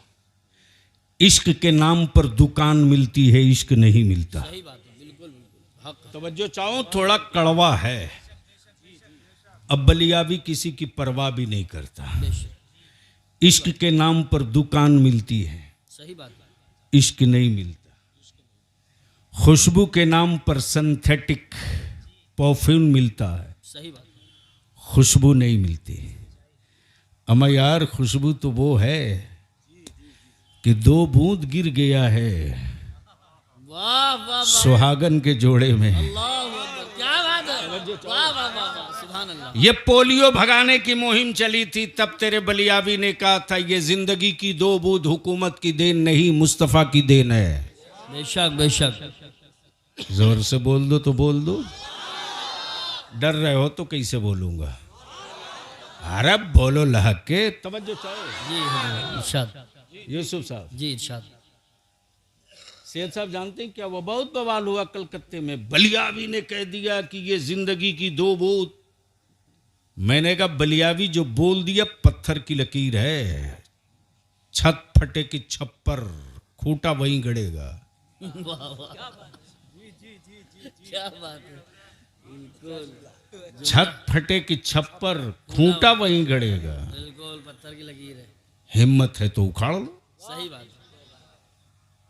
इश्क के नाम पर दुकान मिलती है, इश्क नहीं मिलता। सही बात है, बिल्कुल बिल्कुल हक। तवज्जो चाहो, थोड़ा कड़वा है। अब बलियाबी किसी की परवाह भी नहीं करता। इश्क के नाम पर दुकान मिलती है, सही बात है, इश्क नहीं मिलता। खुशबू के नाम पर सिंथेटिक परफ्यूम मिलता है, सही बात है, खुशबू नहीं मिलती। अमा यार खुशबू तो वो है कि 2 बूंद गिर गया है वाह वाह सुहागन के जोड़े में। अल्लाह अकबर, क्या बात है, वाह वाह वाह, सुभान अल्लाह। ये पोलियो भगाने की मुहिम चली थी, तब तेरे बलियाबी ने कहा था ये जिंदगी की 2 बूंद हुकूमत की देन नहीं, मुस्तफा की देन है। बेशक बेशक, जोर से बोल दो तो बोल दो, डर रहे हो तो कैसे बोलूंगा? अरे बोलो लहक के। तवज्जो चाहो जी हजरत, इरशाद यूसुफ साहब, जी इरशाद। सेठ साहब जानते हैं क्या वो बहुत बवाल हुआ कलकत्ते में, बलियाबी ने कह दिया कि ये जिंदगी की 2 बूंद। मैंने कहा बलियाबी जो बोल दिया पत्थर की लकीर है, छत फटे की छप्पर, खूंटा वहीं गड़ेगा। वाह वाह, क्या बात है, बिल्कुल छत फटे की छप्पर, खूंटा वहीं गड़ेगा। बिल्कुल पत्थर की लकीर है, हिम्मत है तो उखाड़ लो। सही बात है।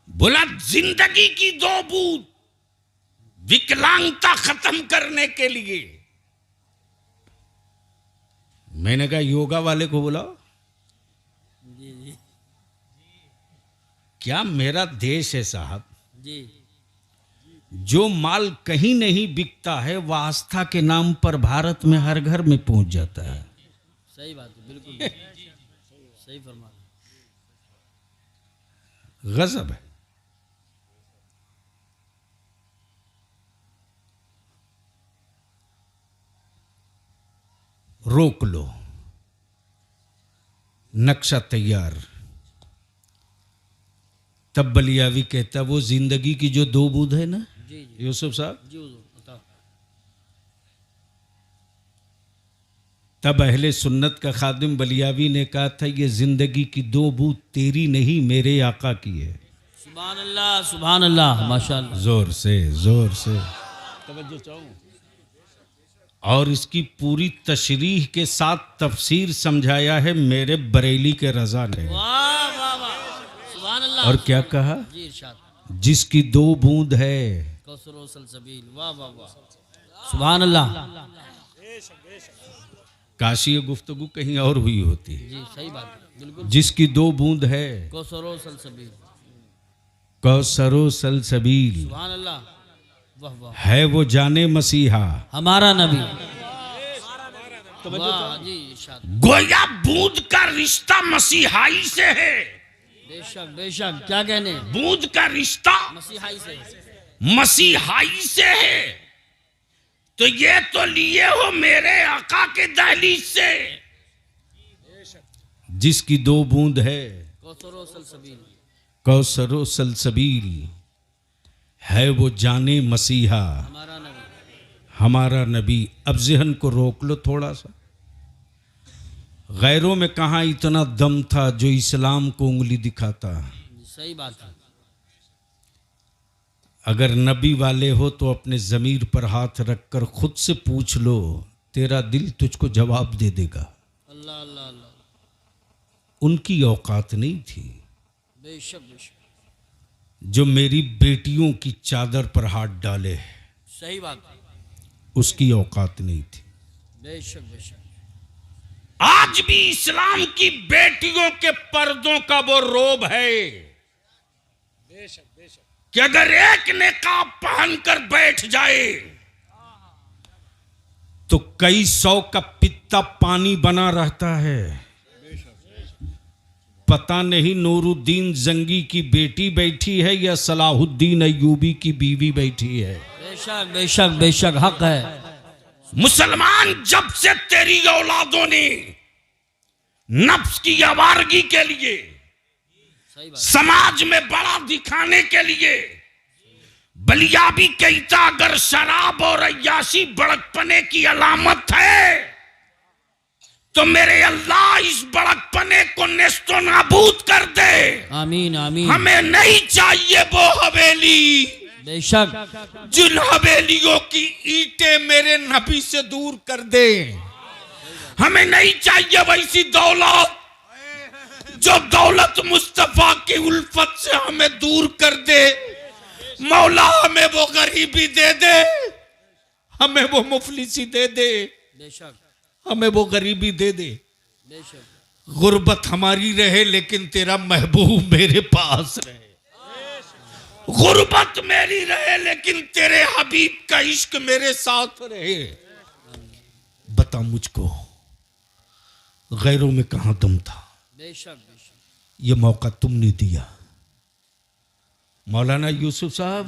बोला जिंदगी की 2 बूंद विकलांगता खत्म करने के लिए। मैंने कहा योगा वाले को बुलाओ। जी जी क्या मेरा देश है साहब, जी, जो माल कहीं नहीं बिकता है वह आस्था के नाम पर भारत में हर घर में पहुंच जाता है। सही बात है, बिल्कुल सही फरमा रहे हैं। गजब है। रोक लो, नक्शा तैयार। तब बलियावी कहता वो जिंदगी की जो 2 बूंद है ना जी जी यूसुफ साहब, जी हुजूर, बताओ। तब अहले सुन्नत का खादिम बलियावी ने कहा था, ये जिंदगी की दो बूंद तेरी नहीं मेरे आका की है। सुभान अल्लाह, माशाअल्लाह। जोर से तवज्जो चाहूं। और इसकी पूरी तशरीह के साथ तफसीर समझाया है मेरे बरेली के रजा ने। वाह वाह वाह, सुभान अल्लाह। और क्या कहा? जी इरशाद, जिसकी दो बूंद है, कौसर व सलसबील। वाह वाह वाह, सुभान अल्लाह। काशी ये गुफ्तगू कहीं और हुई होती। जी सही बात है, बिल्कुल। जिसकी दो बूंद है, कौसर व सलसबील। कौसरो सलसबील, सुभान अल्लाह। वाह वाह, है वो जाने मसीहा हमारा नबी। वाह जी इरशाद। गोया बूंद का रिश्ता मसीहाई से है। बेशक बेशक, क्या कहने, बूंद का रिश्ता मसीहाई से। मसीहाई से है। तो ये तो लिए हो मेरे आका के दहलीज से। जिसकी दो बूंद है, कौसर व सलसबील। कौसरो सलसबील, है वो जाने मसीहा, हमारा नबी। हमारा नबी। अब जहन को रोक लो थोड़ा सा। गैरों में कहाँ इतना दम था जो इस्लाम को उंगली दिखाता। सही बात है। अगर नबी वाले हो तो अपने ज़मीर पर हाथ रखकर खुद से पूछ लो, तेरा दिल तुझको जवाब दे देगा। अल्लाह अल्लाह अल्लाह। उनकी औकात नहीं थी बेशक बेशक, जो मेरी बेटियों की चादर पर हाथ डाले, सही बात है। उसकी औकात नहीं थी। बेशक बेशक। आज भी इस्लाम की बेटियों के पर्दों का वो रोब है कि अगर एक निकाब पहनकर बैठ जाए तो कई सौ का पित्ता पानी बना रहता है। पता नहीं नूरुद्दीन जंगी की बेटी बैठी है या सलाहुद्दीन अय्यूबी की बीवी बैठी है। बेशक बेशक बेशक, हक है। मुसलमान जब से तेरी औलादों ने नफ्स की आवारगी के लिए, सही बात। समाज में बड़ा दिखाने के लिए बलियाबी कहता, अगर शराब और अय्याशी बड़कपने की अलामत है तो मेरे अल्लाह इस बड़कपने को नेस्तो नाबूद कर दे। आमीन आमीन। हमें नहीं चाहिए वो हवेली बेशक। जिन हवेलियों की ईंटें मेरे नबी से दूर कर दे। हमें नहीं चाहिए वैसी दौलत जो दौलत मुस्तफा की उल्फत से हमें दूर कर दे। मौला हमें वो गरीबी दे दे, हमें वो मुफलिसी दे दे, बेशक हमें वो गरीबी दे दे। बेशक। गुर्बत हमारी रहे लेकिन तेरा महबूब मेरे पास रहे। गुर्बत मेरी रहे लेकिन तेरे हबीब का इश्क मेरे साथ रहे। बता मुझको गैरों में कहां दम था। बेशक बेशक। ये मौका तुमने दिया। मौलाना यूसुफ साहब,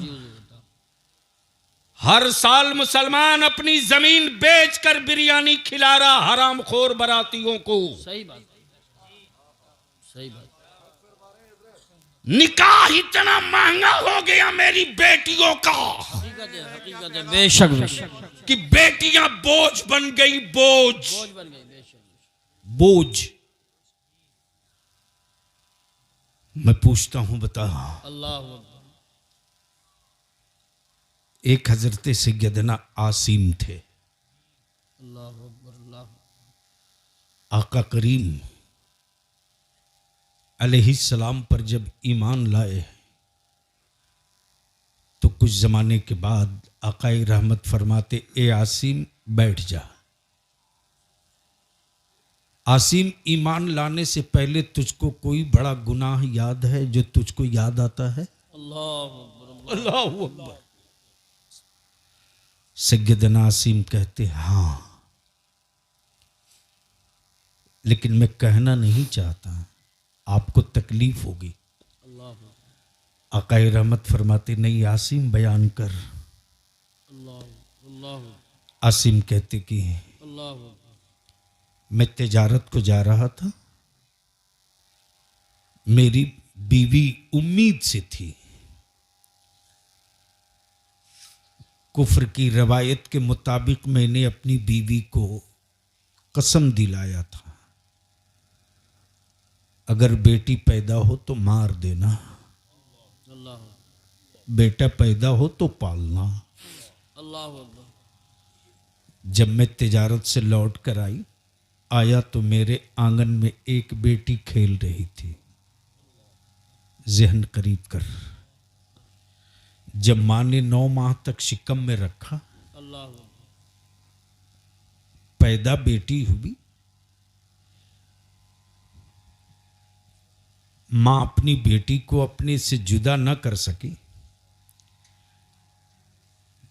हर साल मुसलमान अपनी जमीन बेचकर बिरयानी खिला रहा हरामखोर बरातियों को। सही बात सही बात। निकाह इतना महंगा हो गया मेरी बेटियों का हकीकत है। बेशक बेशक। कि बेटियां बोझ बन गई, बोझ बोझ बन गई। बेशक। बोझ। मैं पूछता हूं, बता। अल्लाह अकबर। एक हजरत सैयदना आसिम थे। अल्लाह अकबर। अल्लाह। आका करीम अलैहिस्सलाम पर जब ईमान लाए तो कुछ जमाने के बाद आकाए रहमत फरमाते, ए आसिम बैठ जा। आसिम, ईमान लाने से पहले तुझको कोई बड़ा गुनाह याद है जो तुझको याद आता है? अल्लाह अकबर। अल्लाह अकबर। सैयदना आसिम कहते, हाँ, लेकिन मैं कहना नहीं चाहता, आपको तकलीफ होगी। अल्लाह। आकाए रहमत फरमाते, नहीं आसिम बयान कर। अल्लाह अल्लाह। आसिम कहते कि अल्लाह। मैं तिजारत को जा रहा था, मेरी बीवी उम्मीद से थी। कुफ्र की रवायत के मुताबिक मैंने अपनी बीवी को कसम दिलाया था, अगर बेटी पैदा हो तो मार देना, अल्लाह बेटा पैदा हो तो पालना। अल्लाह अकबर। जब मैं तिजारत से लौट कर आया तो मेरे आंगन में एक बेटी खेल रही थी, जहन करीब कर। जब मां ने 9 माह तक शिकम में रखा, अल्लाह अकबर। पैदा बेटी हुई। मां अपनी बेटी को अपने से जुदा न कर सकी,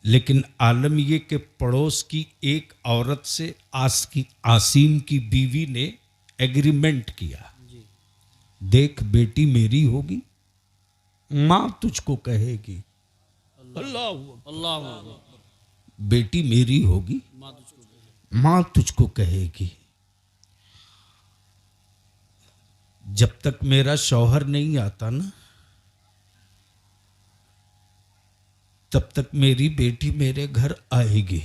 लेकिन आलम ये कि पड़ोस की एक औरत से आसीम की बीवी ने एग्रीमेंट किया, देख बेटी मेरी होगी, मां तुझको कहेगी, अल्लाह अकबर। बेटी मेरी होगी, माँ तुझको मां तुझको कहेगी। जब तक मेरा शौहर नहीं आता ना, तब तक मेरी बेटी मेरे घर आएगी।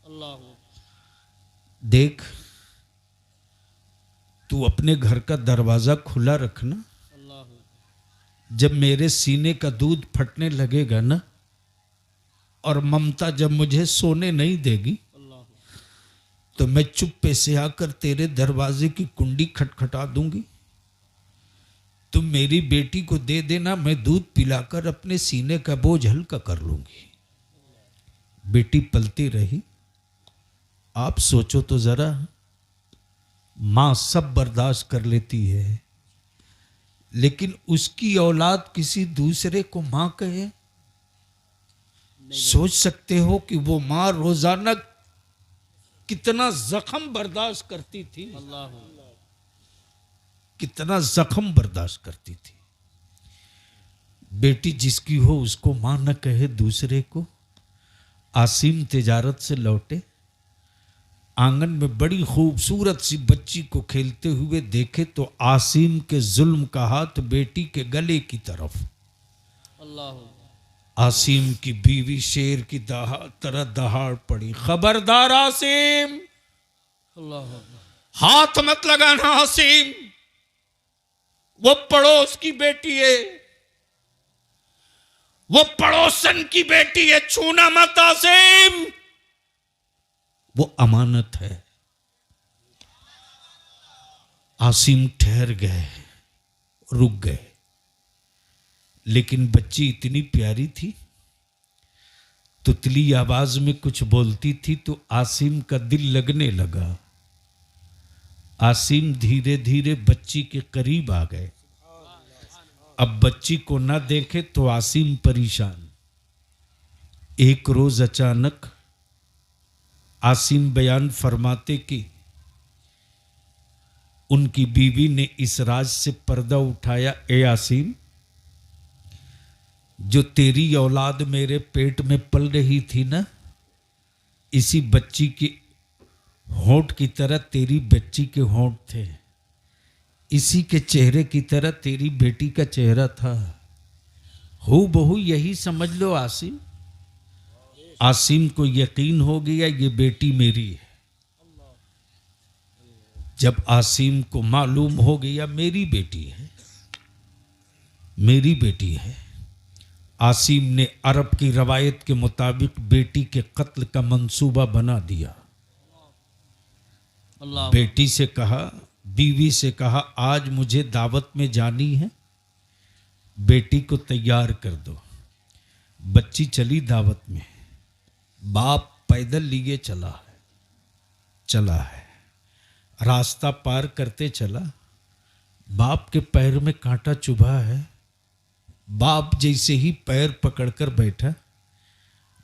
अल्लाह देख, तू अपने घर का दरवाजा खुला रखना, अल्लाह जब मेरे सीने का दूध फटने लगेगा ना, और ममता जब मुझे सोने नहीं देगी, अल्लाह तो मैं चुप्पे से आकर तेरे दरवाजे की कुंडी खटखटा दूंगी। तुम मेरी बेटी को दे देना, मैं दूध पिलाकर अपने सीने का बोझ हल्का कर लूंगी। बेटी पलती रही। आप सोचो तो जरा, मां सब बर्दाश्त कर लेती है, लेकिन उसकी औलाद किसी दूसरे को मां कहे। सोच सकते हो कि वो मां रोजाना कितना जख्म बर्दाश्त करती थी, अल्लाह कितना जख्म बर्दाश्त करती थी। बेटी जिसकी हो उसको मां न कहे दूसरे को। आसिम तिजारत से लौटे, आंगन में बड़ी खूबसूरत सी बच्ची को खेलते हुए देखे तो आसिम के जुल्म का हाथ बेटी के गले की तरफ। अल्लाह आसिम की बीवी शेर की तरह दहाड़ पड़ी, खबरदार आसिम, अल्लाह हाथ मत लगाना आसिम, वो पड़ोस की बेटी है, वो पड़ोसन की बेटी है, छूना मत आसिम, वो अमानत है। आसिम ठहर गए, रुक गए, लेकिन बच्ची इतनी प्यारी थी, तुतली आवाज में कुछ बोलती थी तो आसिम का दिल लगने लगा। आसिम धीरे धीरे बच्ची के करीब आ गए। अब बच्ची को ना देखे तो आसिम परेशान। एक रोज अचानक आसिम बयान फरमाते कि उनकी बीवी ने इस राज से पर्दा उठाया, ए आसिम, जो तेरी औलाद मेरे पेट में पल रही थी ना, इसी बच्ची के होंठ की तरह तेरी बच्ची के होंठ थे, इसी के चेहरे की तरह तेरी बेटी का चेहरा था, हूबहू यही समझ लो आसिम। आसिम को यकीन हो गया ये बेटी मेरी है। जब आसिम को मालूम हो गया मेरी बेटी है, मेरी बेटी है, आसिम ने अरब की रवायत के मुताबिक बेटी के कत्ल का मंसूबा बना दिया। अल्लाह बेटी से कहा, बीवी से कहा, आज मुझे दावत में जानी है, बेटी को तैयार कर दो। बच्ची चली दावत में, बाप पैदल लिए चला है। रास्ता पार करते चला, बाप के पैर में कांटा चुभा है। बाप जैसे ही पैर पकड़कर बैठा,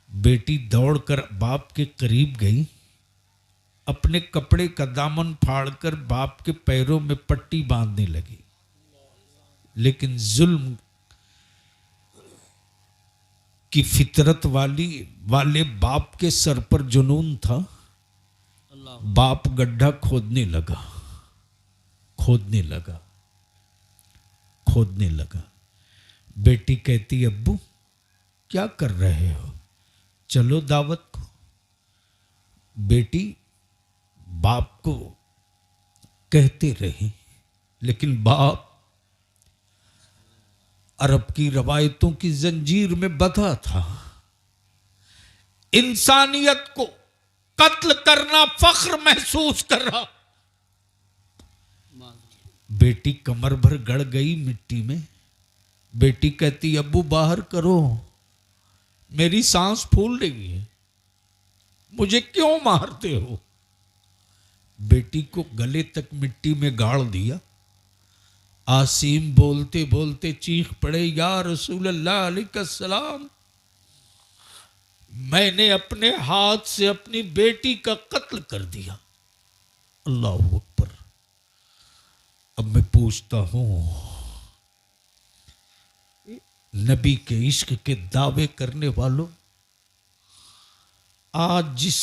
बेटी दौड़कर बाप के करीब गई, अपने कपड़े का दामन फाड़कर बाप के पैरों में पट्टी बांधने लगी। लेकिन जुल्म की फितरत वाले बाप के सर पर जुनून था। अल्लाह बाप गड्ढा खोदने लगा। बेटी कहती, अब्बू क्या कर रहे हो, चलो दावत को। बेटी बाप को कहते रहे, लेकिन बाप अरब की रवायतों की जंजीर में बंधा था। इंसानियत को कत्ल करना फख्र महसूस कर रहा। बेटी कमर भर गड़ गई मिट्टी में। बेटी कहती, अब्बू बाहर करो, मेरी सांस फूल रही है, मुझे क्यों मारते हो? बेटी को गले तक मिट्टी में गाड़ दिया। आसीम बोलते बोलते चीख पड़े, या रसूल अल्लाह अलैहिस्सलाम, मैंने अपने हाथ से अपनी बेटी का कत्ल कर दिया। अल्लाहू अकबर। अब मैं पूछता हूं, नबी के इश्क के दावे करने वालों, आज जिस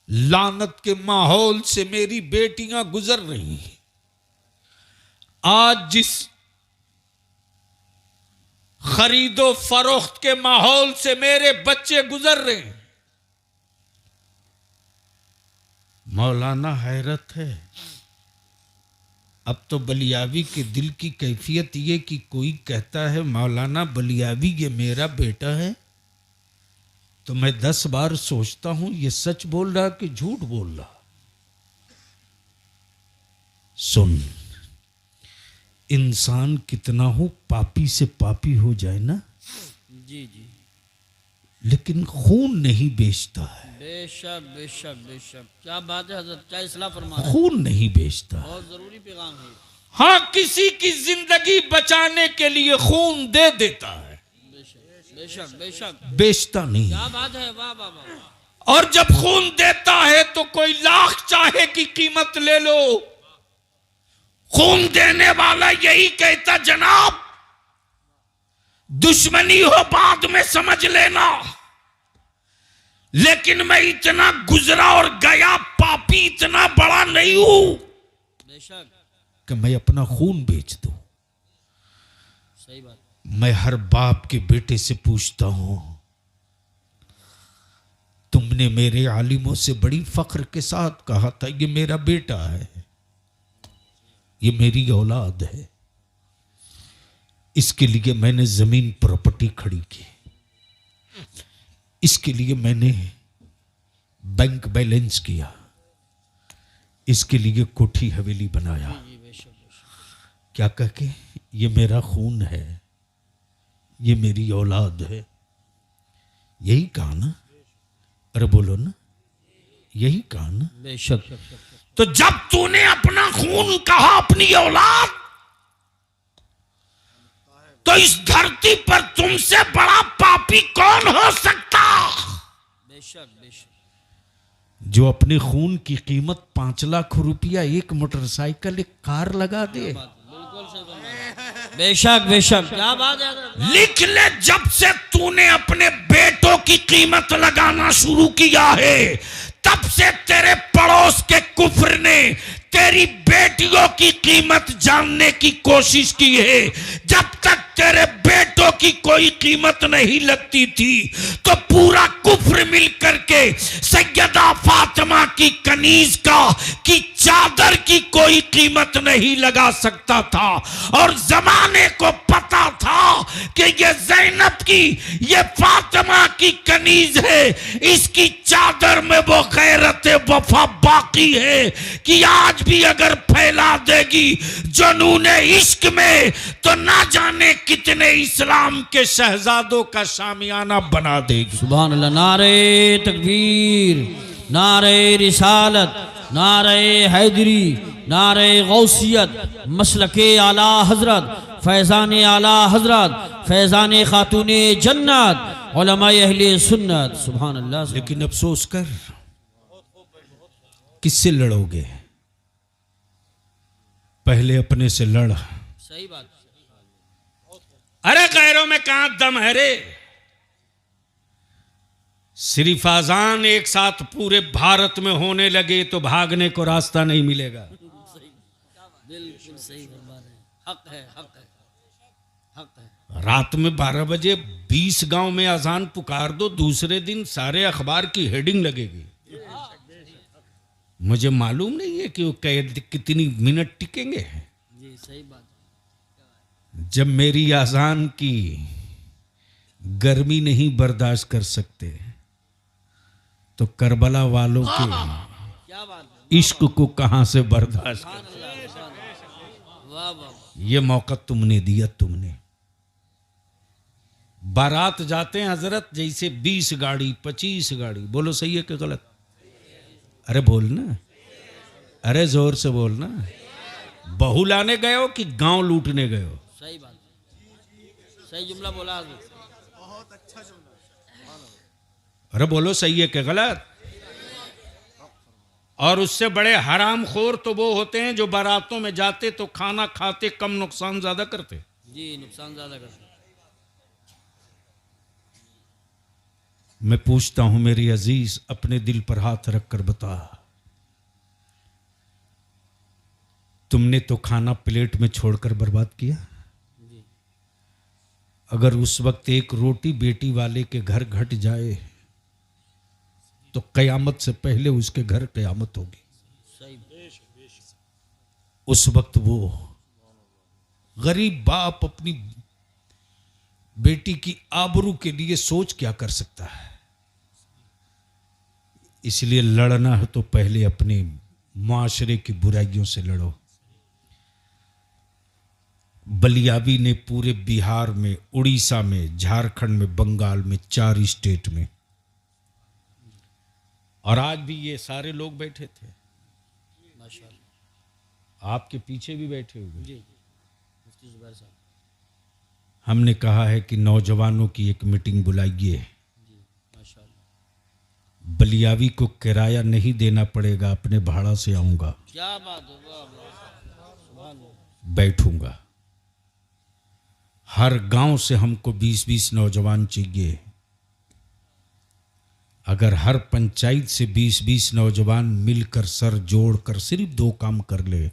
लानत के माहौल से मेरी बेटियां गुजर रही हैं, आज जिस खरीदो फरोख्त के माहौल से मेरे बच्चे गुजर रहे हैं, मौलाना हैरत है। अब तो बलियावी के दिल की कैफियत ये कि कोई कहता है मौलाना बलियावी ये मेरा बेटा है, तो मैं 10 बार सोचता हूं ये सच बोल रहा कि झूठ बोल रहा। सुन, इंसान कितना हो पापी से पापी हो जाए ना, जी जी, लेकिन खून नहीं बेचता है। बेशक बेशक बेशक, क्या बात है हजरत, क्या इस्लाह फरमा रहे हैं? खून नहीं बेचता। बहुत जरूरी पैगाम है। हाँ, किसी की जिंदगी बचाने के लिए खून दे देता है, बेशक बेशक बेशक, बेचता नहीं। क्या बात है, वाह वाह वाह। और जब खून देता है तो कोई लाख चाहे की कीमत ले लो, खून देने वाला यही कहता, जनाब दुश्मनी हो बाद में समझ लेना, लेकिन मैं इतना गुजरा और गया पापी इतना बड़ा नहीं हूं बेशक, कि मैं अपना खून बेच दूं। सही बात। मैं हर बाप के बेटे से पूछता हूं, तुमने मेरे आलिमों से बड़ी फख्र के साथ कहा था ये मेरा बेटा है, ये मेरी औलाद है, इसके लिए मैंने जमीन प्रॉपर्टी खड़ी की, इसके लिए मैंने बैंक बैलेंस किया, इसके लिए कोठी हवेली बनाया, जी बेशक बेशक, क्या कह के ये मेरा खून है, ये मेरी औलाद है। यही कहा ना? अरे बोलो ना, यही कहा ना? बेशक। तो जब तूने अपना खून कहा, अपनी औलाद, तो इस धरती पर तुमसे बड़ा पापी कौन हो सकता? बेशक बेशक, जो अपने खून की कीमत 5 लाख रुपया, एक मोटरसाइकिल, एक कार लगा दे। बिल्कुल सही फरमा रहे हैं। बेशक बेशक, क्या बात है हजरत। लिख ले, जब से तूने अपने बेटों की कीमत लगाना शुरू किया है, तब से तेरे पड़ोस के कुफ्र ने तेरी बेटियों की कीमत जानने की कोशिश की है। जब तक तेरे बेटों की कोई कीमत नहीं लगती थी, तो पूरा कुफ्र मिल करके सैयदा फातिमा की कनीज की चादर की कोई कीमत नहीं लगा सकता था। और जमाने को पता था कि ये ज़ैनब की, ये फातिमा की कनीज है, इसकी चादर में वो गैरत वफा बाकी है कि आज भी अगर फैला देगी जुनून इश्क में, तो ना जाने कितने इस्लाम के शहजादों का शामियाना बना देगी। सुभान अल्लाह। नारे तकबीर, नारे रिसालत, नारे हैदरी, नारे गौसियत, मसलके आला हजरत, फैज़ान आला हजरत, फैज़ान खातून जन्नत, उलमाए अहले सुन्नत। सुभान अल्लाह। लेकिन अफसोस कर, किससे लड़ोगे? पहले अपने से लड़। सही बात। अरे गैरों में कहां दम है रे? सिर्फ आजान एक साथ पूरे भारत में होने लगे तो भागने को रास्ता नहीं मिलेगा। बिल्कुल सही फरमा रहे हैं। हक है, हक है, हक है। रात में 12 बजे 20 गांव में अजान पुकार दो, दूसरे दिन सारे अखबार की हेडिंग लगेगी। मुझे मालूम नहीं है कि वो कितनी मिनट टिकेंगे। जी सही बात। जब मेरी आजान की गर्मी नहीं बर्दाश्त कर सकते तो करबला वालों के क्या बात है। इश्क को कहां से बर्दाश्त कर। वाह वाह। ये मौका तुमने दिया। तुमने बारात जाते हैं हजरत जैसे 20 गाड़ी 25 गाड़ी। बोलो सही है कि गलत? अरे बोलना, अरे जोर से बोलना। बहू लाने गए हो कि गांव लूटने गए हो? सही बात, सही जुमला बोला आपने। अरे बोलो सही है कि गलत? और उससे बड़े हराम खोर तो वो होते हैं जो बारातों में जाते तो खाना खाते कम नुकसान ज्यादा करते। जी नुकसान ज्यादा करते। मैं पूछता हूं मेरी अजीज, अपने दिल पर हाथ रखकर बता, तुमने तो खाना प्लेट में छोड़कर बर्बाद किया? जी। अगर उस वक्त एक रोटी बेटी वाले के घर घट जाए तो कयामत से पहले उसके घर कयामत होगी। सही। उस वक्त वो गरीब बाप अपनी बेटी की आबरू के लिए सोच क्या कर सकता है। इसलिए लड़ना है तो पहले अपने मुआशरे की बुराइयों से लड़ो। बलियावी ने पूरे बिहार में, उड़ीसा में, झारखंड में, बंगाल में, 4 स्टेट में, और आज भी ये सारे लोग बैठे थे, माशाल्लाह। आपके पीछे भी बैठे हुए। जी मुफ्ती जुबैर साहब। हमने कहा है कि नौजवानों की एक मीटिंग बुलाइए। जी माशाल्लाह। बलियावी को किराया नहीं देना पड़ेगा, अपने भाड़ा से आऊंगा, क्या बात है। वाह वाह। सुभान अल्लाह। बैठूंगा। हर गांव से हमको 20-20 नौजवान चाहिए। अगर हर पंचायत से 20-20 नौजवान मिलकर सर जोड़कर सिर्फ 2 काम कर ले,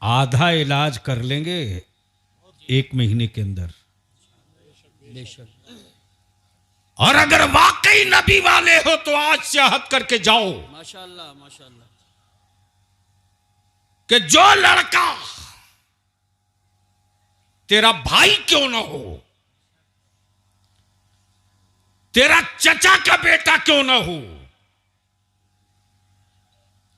आधा इलाज कर लेंगे 1 महीने के अंदर। बेशक। और अगर वाकई नबी वाले हो तो आज से अहद करके जाओ माशाल्लाह माशाल्लाह। कि जो लड़का तेरा भाई क्यों ना हो, तेरा चचा का बेटा क्यों ना हो,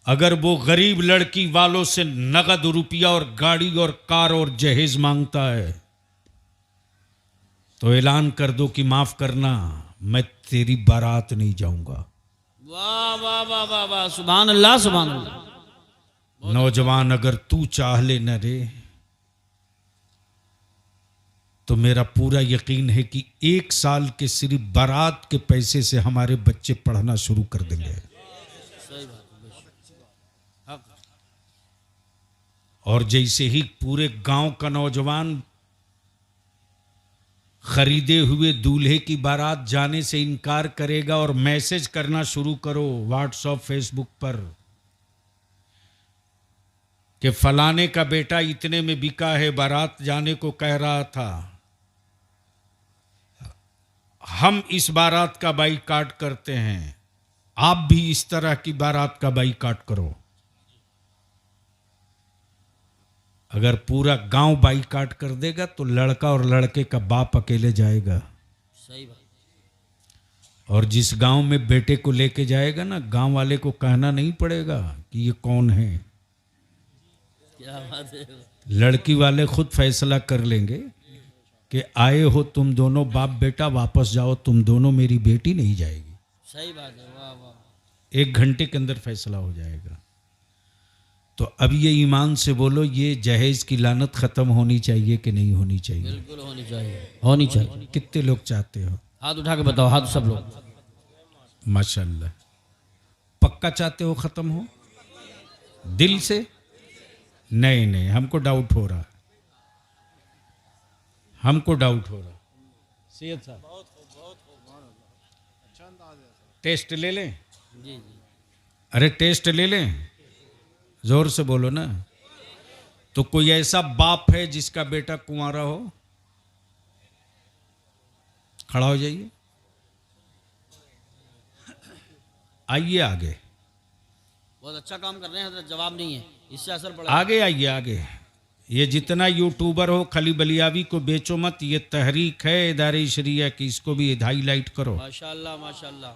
अगर वो गरीब लड़की वालों से नगद रुपया और गाड़ी और कार और जहेज मांगता है तो ऐलान कर दो कि माफ करना, मैं तेरी बारात नहीं जाऊंगा। वाह वाह वाह वाह वाह। सुभान अल्लाह सुभान अल्लाह। नौजवान, अगर तू चाह ले न रे तो मेरा पूरा यकीन है कि 1 साल के सिर्फ बारात के पैसे से हमारे बच्चे पढ़ना शुरू कर देंगे। सही बात है। बेशक। हक। और जैसे ही पूरे गांव का नौजवान खरीदे हुए दूल्हे की बारात जाने से इनकार करेगा और मैसेज करना शुरू करो व्हाट्सएप फेसबुक पर कि फलाने का बेटा इतने में बिका है, बारात जाने को कह रहा था, हम इस बारात का बाईकाट करते हैं, आप भी इस तरह की बारात का बाईकाट करो। अगर पूरा गांव बाईकाट कर देगा तो लड़का और लड़के का बाप अकेले जाएगा। सही बात। और जिस गांव में बेटे को लेके जाएगा ना, गांव वाले को कहना नहीं पड़ेगा कि ये कौन है। क्या बात है। लड़की वाले खुद फैसला कर लेंगे कि आए हो तुम दोनों बाप बेटा, वापस जाओ, तुम दोनों, मेरी बेटी नहीं जाएगी। सही बात है। वाह वाह। 1 घंटे के अंदर फैसला हो जाएगा। तो अब ये ईमान से बोलो, ये जहेज की लानत खत्म होनी चाहिए कि नहीं होनी चाहिए? बिल्कुल होनी चाहिए, होनी चाहिए। कितने लोग चाहते हो? हाथ उठा के बताओ, हाथ सब लोग। माशाल्लाह। पक्का चाहते हो खत्म हो दिल से? नहीं नहीं, हमको डाउट हो रहा, हमको डाउट हो रहा। सैयद साहब टेस्ट ले लें? जी जी। अरे टेस्ट ले लें, जोर से बोलो ना। तो कोई ऐसा बाप है जिसका बेटा कुंवारा हो? खड़ा हो जाइए। आइए आगे, बहुत अच्छा काम कर रहे हैं हजरत, जवाब नहीं है, इससे असर पड़ा। आगे आइए आगे। ये जितना यूट्यूबर हो खली बलियावी को बेचो मत, ये तहरीक है इदारे शरिया की, इसको भी हाईलाइट करो। माशाल्लाह माशाल्लाह।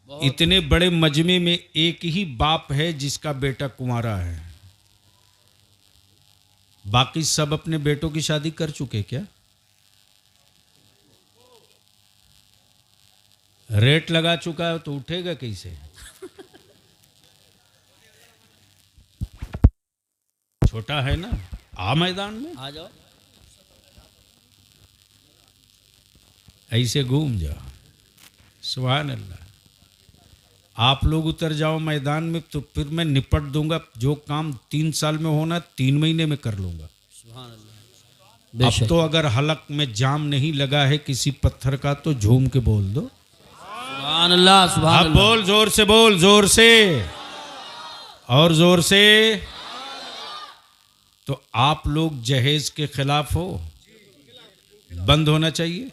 बहुत इतने बड़े मजमे में एक ही बाप है जिसका बेटा कुंवारा है, बाकी सब अपने बेटों की शादी कर चुके क्या? रेट लगा चुका है तो उठेगा कैसे? छोटा है ना, आ मैदान में आ जाओ। ऐसे घूम जाओ। सुभान अल्लाह। आप लोग उतर जाओ मैदान में तो फिर मैं निपट दूंगा, जो काम 3 साल में होना 3 महीने में कर लूंगा। सुभान अल्लाह। अब बेशक। तो अगर हलक में जाम नहीं लगा है किसी पत्थर का तो झूम के बोल दो सुभान अल्लाह सुभान अब अल्लाह। बोल, जोर से बोल, जोर से और जोर से। तो आप लोग जहेज के खिलाफ हो, बंद होना चाहिए।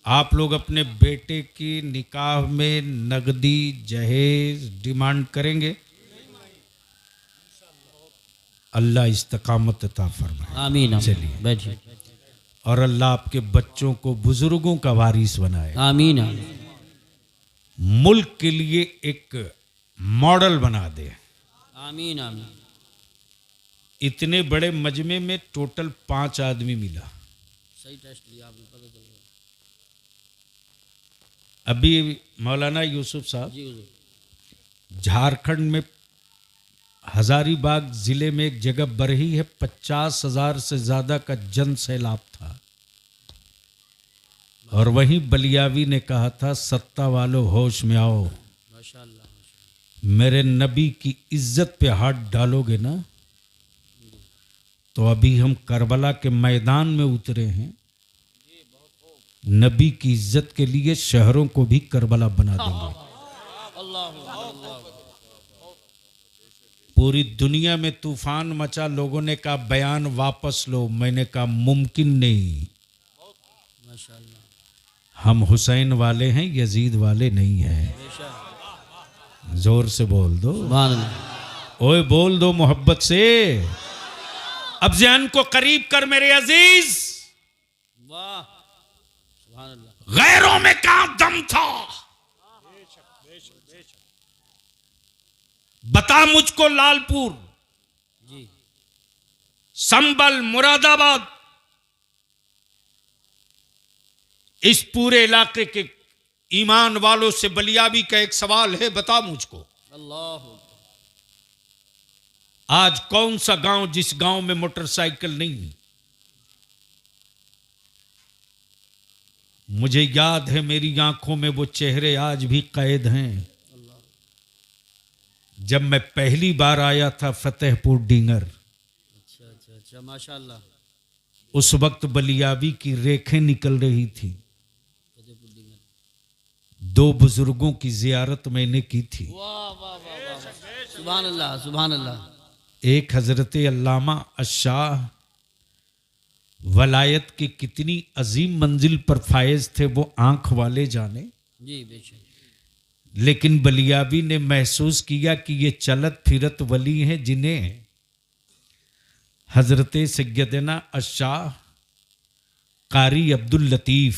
आप लोग अपने बेटे की निकाह में नगदी जहेज डिमांड करेंगे, अल्लाह इस्तकामत अता फरमाए। आमीन। चलिए। बैठिए। और अल्लाह आपके बच्चों को बुजुर्गों का वारिस बनाए, आमीन आमीन। मुल्क के लिए एक मॉडल बना दे। आमीन आमीन। इतने बड़े मजमे में टोटल 5 आदमी मिला। सही टेस्ट लिया आपने, पता चल गया। अभी मौलाना यूसुफ साहब जी हुजूर। झारखंड में हजारीबाग जिले में एक जगह बरही है, 50,000 से ज्यादा का जन सैलाब था, और वहीं बलियावी ने कहा था सत्ता वालों होश में आओ, माशाल्लाह। मेरे नबी की इज्जत पे हाथ डालोगे ना तो अभी हम करबला के मैदान में उतरे हैं, नबी की इज्जत के लिए शहरों को भी करबला बना देंगे। पूरी दुनिया में तूफान मचा, लोगों ने कहा बयान वापस लो, मैंने कहा मुमकिन नहीं, माशाल्लाह। हम हुसैन वाले हैं, यजीद वाले नहीं हैं। बेशक। जोर से बोल दो, सुभान अल्लाह। ओए बोल दो मोहब्बत से। अब ज़हन को करीब कर मेरे अजीज, वाह सुभान अल्लाह। गैरों में कहां दम था? बता मुझको लालपुर, जी संबल, मुरादाबाद, इस पूरे इलाके के ईमान वालों से बलियावी का एक सवाल है, बता मुझको अल्लाह। आज कौन सा गांव जिस गांव में मोटरसाइकिल नहीं? मुझे याद है मेरी आंखों में वो चेहरे आज भी कैद हैं। जब मैं पहली बार आया था फतेहपुर डींगर, अच्छा अच्छा अच्छा माशाल्लाह। उस वक्त बलियावी की रेखें निकल रही थी। 2 बुजुर्गों की जियारत मैंने की थी। वाह वाह वाह वाह। सुभान अल्लाह सुभान अल्लाह। एक हजरत अल्लामा अशाह वलायत की कितनी अजीम मंजिल पर फायज थे, वो आंख वाले जाने। जी बेशक। लेकिन बलियावी ने महसूस किया कि ये चलत फिरत वली हैं जिन्हें हजरत सैयदना अशाह कारी अब्दुल लतीफ,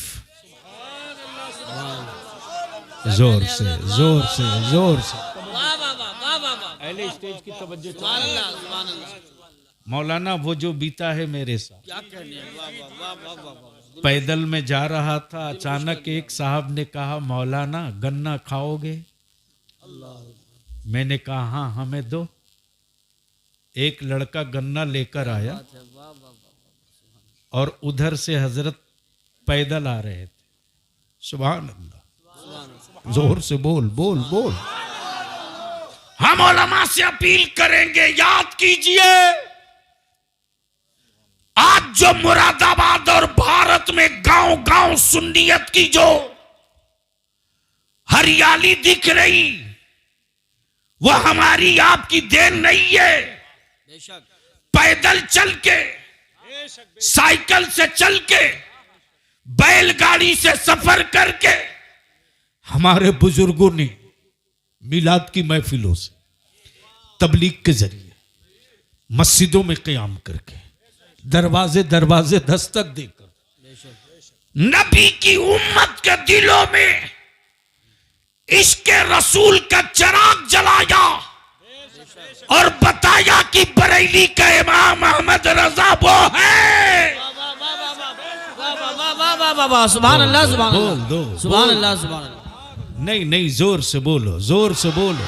जोर से जोर से जोर से वाह वाह वाह वाह वाह वाह। पहले स्टेज की तवज्जो सुभान अल्लाह सुभान अल्लाह। मौलाना वो जो बीता है मेरे साथ। क्या कहने हैं, वाह वाह वाह वाह वाह वाह। पैदल में जा रहा था, अचानक एक साहब ने कहा मौलाना गन्ना खाओगे? मैंने कहा हाँ हमें दो। एक लड़का गन्ना लेकर आया अच्छा वाह वाह वाह। और उधर से हजरत पैदल आ रहे थे। सुभान अल्लाह। जोर से बोल बोल बोल। हम उलमा से अपील करेंगे, याद कीजिए आज जो मुरादाबाद और भारत में गांव गांव सुन्नियत की जो हरियाली दिख रही, वो हमारी आपकी देन नहीं है। बेशक। पैदल चल के, साइकिल से चल के, बैलगाड़ी से सफर करके हमारे बुजुर्गों ने मिलाद की महफिलों से, तबलीग के जरिए, मस्जिदों में क़याम करके, दरवाजे दरवाजे दस्तक देकर नबी की उम्मत के दिलों में इश्क रसूल का चिराग जलाया और बताया कि बरेली का इमाम अहमद रजा वो है। सुभान अल्लाह, सुभान बोल अल्लाह, दो, सुभान अल्लाह, सुभान अल्लाह। नहीं नहीं, जोर से बोलो, जोर से बोलो,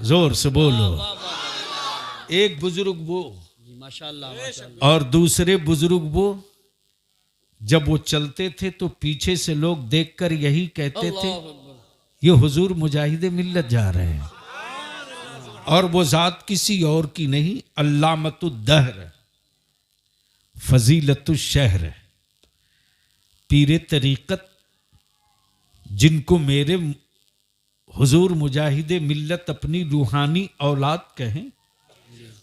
जोर से बोलो। एक बुजुर्ग वो माशाअल्लाह, माशाअल्लाह। और दूसरे बुजुर्ग वो, जब वो चलते थे तो पीछे से लोग देखकर यही कहते थे, ये हुजूर मुजाहिदे मिल्लत जा रहे हैं। और वो जात किसी और की नहीं, अल्लामतुद्दहर, फजीलतुश शहर, पीरे तरीकत, जिनको मेरे हुजूर मुजाहिदे मिल्लत अपनी रूहानी औलाद कहें,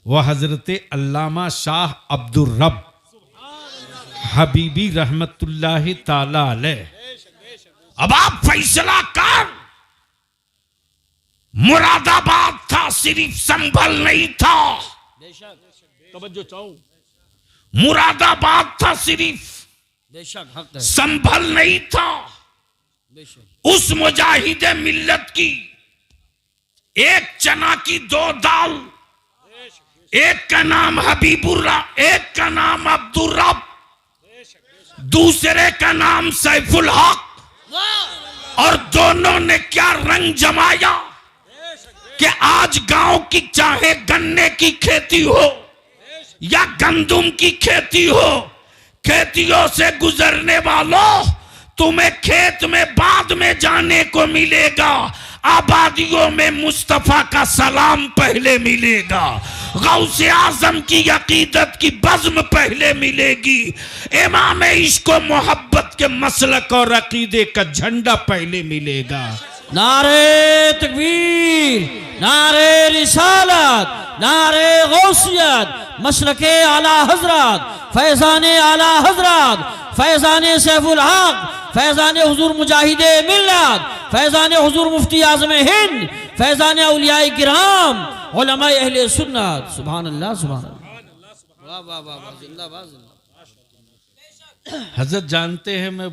वह हजरत अल्लामा शाह अब्दुर रब हबीबी रहमतुल्लाह ताला अलैह। अब आप फैसला कर, मुरादाबाद था, सिर्फ संभल नहीं था। तवज्जो चाहूं, मुरादाबाद था, सिर्फ बेशक हक है, संभल नहीं था। बेशक उस मुजाहिदे मिल्लत की एक चना की दो दाल, एक का नाम हबीबुर्रा, एक का नाम अब्दुर रब, दूसरे का नाम सैफुल हक। और दोनों ने क्या रंग जमाया कि आज गांव की चाहे गन्ने की खेती हो या गंदुम की खेती हो, खेतियों से गुजरने वालों, तुम्हें खेत में बाद में जाने को मिलेगा, आबादियों में मुस्तफा का सलाम पहले मिलेगा, गौसे आजम की अकीदत की बज़्म पहले मिलेगी, इमाम इश्क व मोहब्बत के मसलक और अकीदे का झंडा पहले मिलेगा। नारे तकबीर, नारे रिसालत, नारे गौसियत, मशरके आला हजरत, फैजाने आला हजरत, फैजाने सैफुल हक, फैजाने हुजूर मुजाहिदे मिल्लत, फैजाने हुजूर मुफ्ती आज़म हिंद, फैजाने औलियाए किराम, उलमाए अहले सुन्नत। सुभान अल्लाह, सुभान अल्लाह। वाह वाह वाह वाह, जिंदाबाद, जिंदाबाद। हजरत जानते हैं, मैं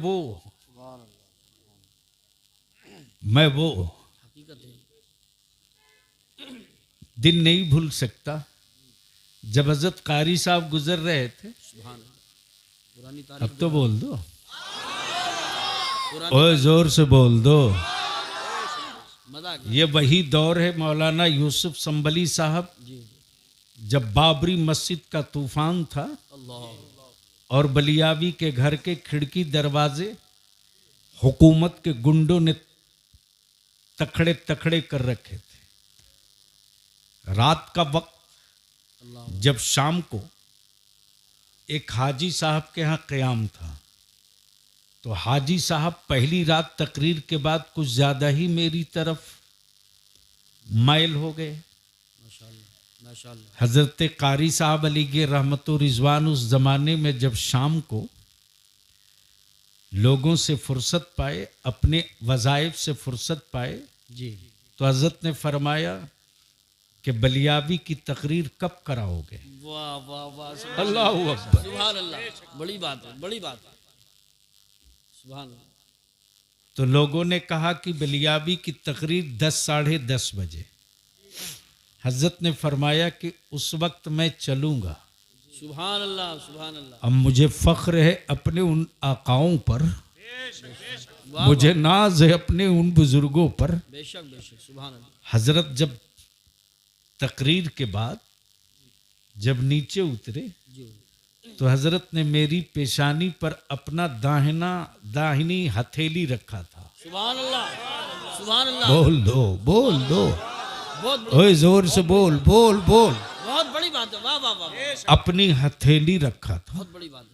वो दिन नहीं भूल सकता जब हजरत कारी साहब गुजर रहे थे। पुरानी अब तो बोल दो, पुरानी ओए जोर से बोल दो। मजाक ये वही दौर है मौलाना यूसुफ संबली साहब, जब बाबरी मस्जिद का तूफान था अल्लाह, और बलियावी के घर के खिड़की दरवाजे हुकूमत के गुंडों ने तखड़े तखड़े कर रखे थे। रात का वक्त, जब शाम को एक हाजी साहब के यहाँ क़याम था, तो हाजी साहब पहली रात तकरीर के बाद कुछ ज़्यादा ही मेरी तरफ माइल हो गए। माशाअल्लाह, माशाअल्लाह। हज़रत कारी साहब अली के रहमत व रिजवान उस ज़माने में जब शाम को लोगों से फुर्सत पाए, अपने वज़ाइफ से फुर्सत पाए, जी, तो हज़रत ने फरमाया कि बलियावी की तकरीर कब कराओगे? वाह वाह वाह, अल्लाहु अकबर। सुभान अल्लाह, बड़ी बात है, बड़ी बात है, सुभान अल्लाह। तो लोगों ने कहा कि बलियावी की तकरीर 10 साढ़े 10 बजे। हज़रत ने फरमाया कि उस वक्त मैं चलूँगा। सुभान अल्लाह, सुभान अल्लाह। अब मुझे फ़ख्र है अपने उन आकाओं पर, वाह, मुझे नाज है अपने उन बुजुर्गों पर। बेशक बेशक, सुभान अल्लाह। हज़रत जब तकरीर के बाद जब नीचे उतरे, जी, तो हज़रत ने मेरी पेशानी पर अपना दाहिनी हथेली रखा था। सुभान अल्लाह, सुभान अल्लाह। बोल दो, बोल दो, बहुत ओए जोर से बोल, बोल बोल। बहुत बड़ी बात है, वाह वाह वाह, अपनी हथेली रखा था। बहुत बड़ी बात है।